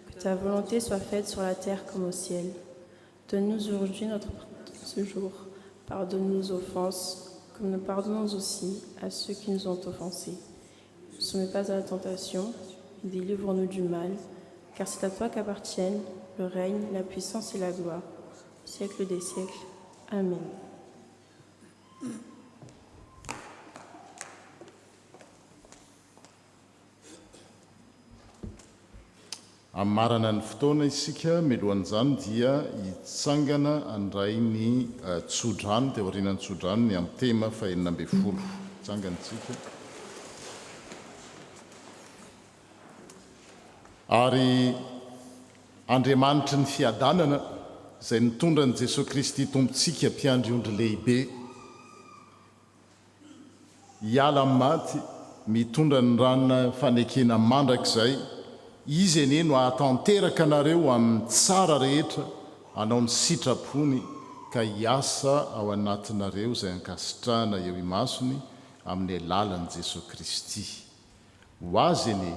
que ta volonté soit faite sur la terre comme au ciel. Donne-nous aujourd'hui notre pain de ce jour. Pardonne-nous nos offenses, comme nous pardonnons aussi à ceux qui nous ont offensés. Ne nous soumets pas à la tentation, et délivre-nous du mal, car c'est à toi qu'appartiennent le règne, la puissance et la gloire, au siècle des siècles. Amen. Amin'ny marana ny fotoana isika milohan'izany dia hitsangana andray ny tsodrano dia aorianany tsodrano ny amin'ny tema fahenina amby folo hitsangantsika ary Andriamanitry ny fiadanana izay nitondra ny Jesosy Kristy tompontsika mpiandry ondry lehibe hiala amin'ny maty mitondra ny ranona fanekena mandrakizay. Izy ene no ahatanteraka anareo amin'ny tsara rehetra anao ny sitrapony ka hiasa ao anatinareo izay ankasitrahana eo imasony amin'ny alalan'i Jesosy Kristy. Ho azy ene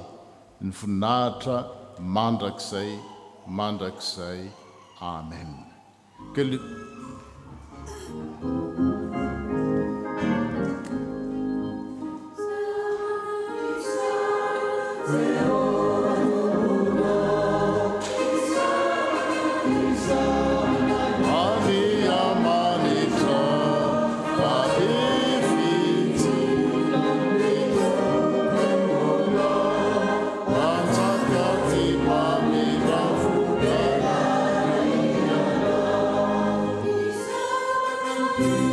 ny voninahitra mandrakizay. Amen. Thank you.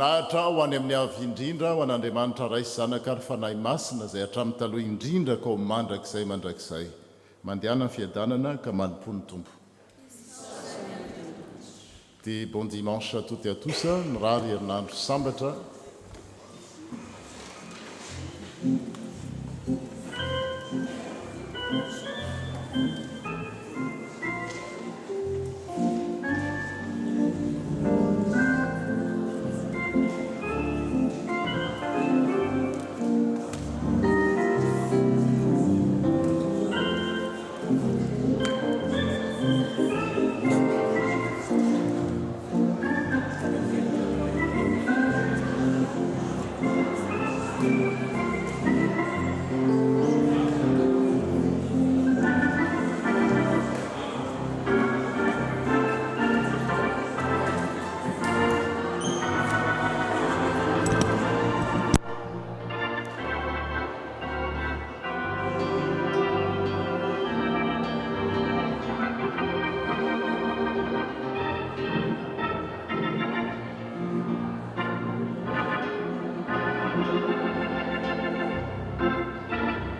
voninahitra ho any amin'ny avy indrindra ho an'andriamanitra ray sy zanaka ary fanahy masina izay hatramin'ny taloha indrindra ka ho mandrakizay mandrakizay mandehana ny fiadanana ka manompo ny tompo dia bon dimanche à toutes et à tous mirary herinandro sambatra